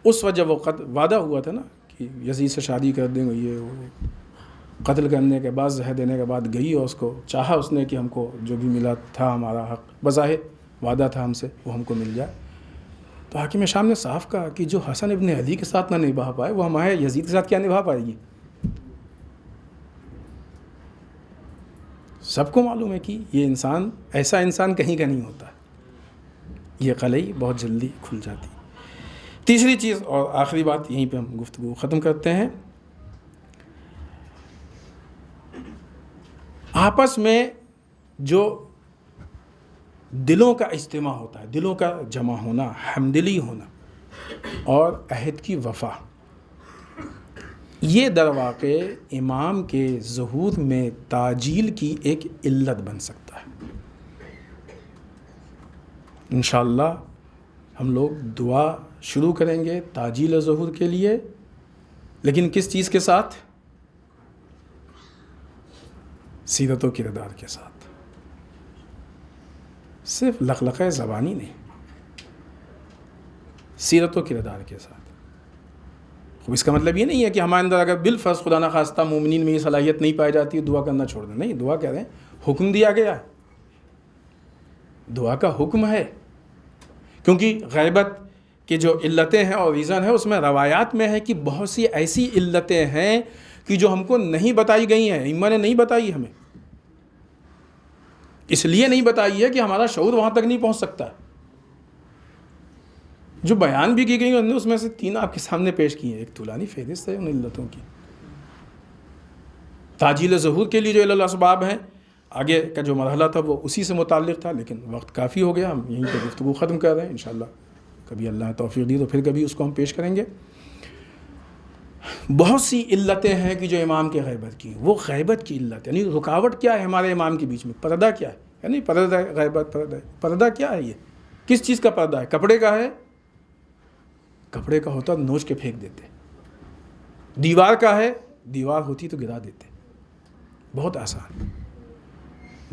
اس وجہ وہ وعدہ ہوا تھا نا کہ یزید سے شادی کر دیں گے، یہ وہ. قتل کرنے کے بعد، زہر دینے کے بعد گئی اور اس کو چاہا اس نے کہ ہم کو جو بھی ملا تھا ہمارا حق، بظاہر وعدہ تھا ہم سے، وہ ہم کو مل جائے. تو حاکم شام نے صاف کہا کہ جو حسن ابن علی کے ساتھ نہ نبھا پائے، وہ ہمارے یزید کے ساتھ کیا نبھا پائے گی؟ سب کو معلوم ہے کہ یہ انسان، ایسا انسان کہیں کا نہیں ہوتا. یہ قلعی بہت جلدی کھل جاتی. تیسری چیز اور آخری بات، یہیں پہ ہم گفتگو ختم کرتے ہیں. آپس میں جو دلوں کا اجتماع ہوتا ہے، دلوں کا جمع ہونا، ہمدلی ہونا اور عہد کی وفا، یہ در واقع امام کے ظہور میں تعجیل کی ایک علت بن سکتا ہے. انشاءاللہ ہم لوگ دعا شروع کریں گے تعجیل ظہور کے لیے، لیکن کس چیز کے ساتھ؟ سیرت و کردار کے ساتھ. صرف لقلقہ زبانی نہیں، سیرت و کردار کے ساتھ. خوب اس کا مطلب یہ نہیں ہے کہ ہمارے اندر اگر بالفرض خدا نخواستہ مومنین میں یہ صلاحیت نہیں پائی جاتی ہے دعا کرنا چھوڑ دیں. نہیں، دعا کہہ رہے ہیں، حکم دیا گیا ہے، دعا کا حکم ہے. کیونکہ غیبت کے جو علتیں ہیں اور ریزن ہے، اس میں روایات میں ہے کہ بہت سی ایسی علتیں ہیں کہ جو ہم کو نہیں بتائی گئی ہیں، ائمہ نے نہیں بتائی ہمیں. اس لیے نہیں بتائی ہے کہ ہمارا شعور وہاں تک نہیں پہنچ سکتا. جو بیان بھی کی گئی ہیں اس میں سے 3 آپ کے سامنے پیش کی ہیں. ایک طولانی فہرست ہے ان علتوں کی. تعجیل ظہور کے لیے جو الاسباب ہیں، آگے کا جو مرحلہ تھا وہ اسی سے متعلق تھا، لیکن وقت کافی ہو گیا، ہم یہیں پہ گفتگو ختم کر رہے ہیں. انشاءاللہ کبھی اللہ نے توفیق دی تو پھر کبھی اس کو ہم پیش کریں گے. بہت سی علتیں ہیں کہ جو امام کے غیبت کی، وہ غیبت کی علت یعنی رکاوٹ کیا ہے ہمارے امام کے بیچ میں؟ پردہ کیا ہے؟ یعنی پردہ غیبت، پردہ کیا ہے؟ یہ کس چیز کا پردہ ہے؟ کپڑے کا ہے؟ کپڑے کا ہوتا نوچ کے پھینک دیتے. دیوار کا ہے؟ دیوار ہوتی تو گرا دیتے. بہت آسان.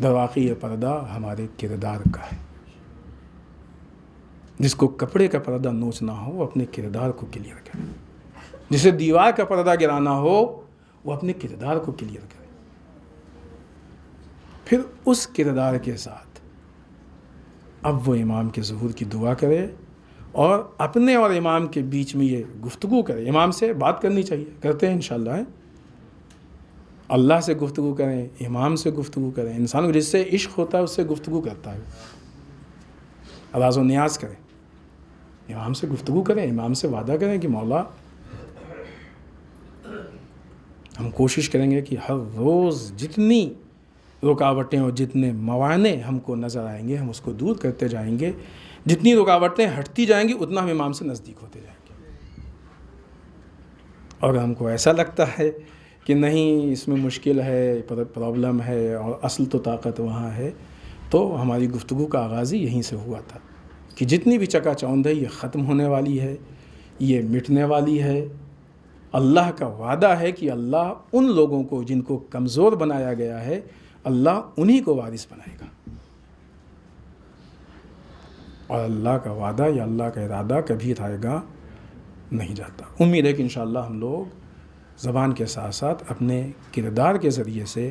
در واقع یہ پردہ ہمارے کردار کا ہے. جس کو کپڑے کا پردہ نوچنا ہو وہ اپنے کردار کو کلیئر کرے، جسے دیوار کا پردہ گرانا ہو وہ اپنے کردار کو کلیئر کرے. پھر اس کردار کے ساتھ اب وہ امام کے ظہور کی دعا کرے اور اپنے اور امام کے بیچ میں یہ گفتگو کرے. امام سے بات کرنی چاہیے، کرتے ہیں انشاءاللہ. اللہ سے گفتگو کریں، امام سے گفتگو کریں. انسان کو جس سے عشق ہوتا ہے اس سے گفتگو کرتا ہے. راز و نیاز کریں، امام سے گفتگو کریں، امام سے وعدہ کریں کہ مولا ہم کوشش کریں گے کہ ہر روز جتنی رکاوٹیں اور جتنے موانع ہم کو نظر آئیں گے ہم اس کو دور کرتے جائیں گے. جتنی رکاوٹیں ہٹتی جائیں گی اتنا ہم امام سے نزدیک ہوتے جائیں گے. اور ہم کو ایسا لگتا ہے کہ نہیں اس میں مشکل ہے، پرابلم ہے اور اصل تو طاقت وہاں ہے، تو ہماری گفتگو کا آغاز ہی یہیں سے ہوا تھا کہ جتنی بھی چکا چوند ہے یہ ختم ہونے والی ہے، یہ مٹنے والی ہے. اللہ کا وعدہ ہے کہ اللہ ان لوگوں کو جن کو کمزور بنایا گیا ہے اللہ انہی کو وارث بنائے گا. اور اللہ کا وعدہ یا اللہ کا ارادہ کبھی رائے گا نہیں جاتا. امید ہے کہ انشاءاللہ ہم لوگ زبان کے ساتھ ساتھ اپنے کردار کے ذریعے سے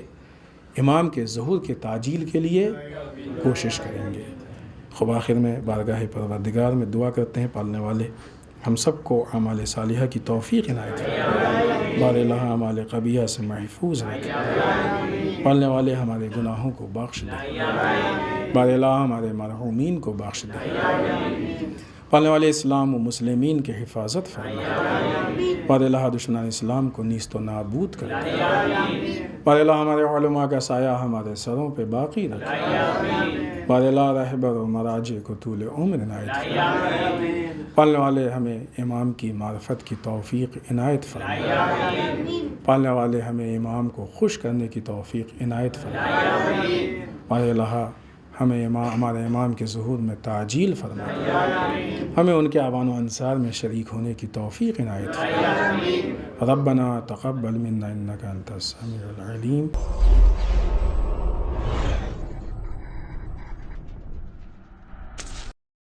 امام کے ظہور کے تعجیل کے لیے کوشش کریں گے. خب آخر میں بارگاہ پروردگار میں دعا کرتے ہیں پالنے والے ہم سب کو اعمال صالحہ کی توفیق عنایت فرمائے. بار الہ اعمال قبیحہ سے محفوظ رکھے. پالنے والے ہمارے گناہوں کو بخش دے. بار الہ ہمارے مرحومین کو بخش دے. پالنے والے اسلام و مسلمین کی حفاظت فرمائے. بار الہ دشمنان اسلام کو نیست و نابود کر دے. بار الہ ہمارے علماء کا سایہ ہمارے سروں پہ باقی رکھے. بار الہ رہبر و مراجع کو طول عمر عنایت فرمائے. پالنے والے ہمیں امام کی معرفت کی توفیق عنایت فرمائے. پالنے والے ہمیں امام کو خوش کرنے کی توفیق عنایت فرمائے. بار الہ ہمیں ہمارے امام کے ظہور میں تعجیل فرمائے. ہمیں ان کے اعوان و انصار میں شریک ہونے کی توفیق عنایت فرمائے. ربنا تقبل منا انک انت السمیع العلیم.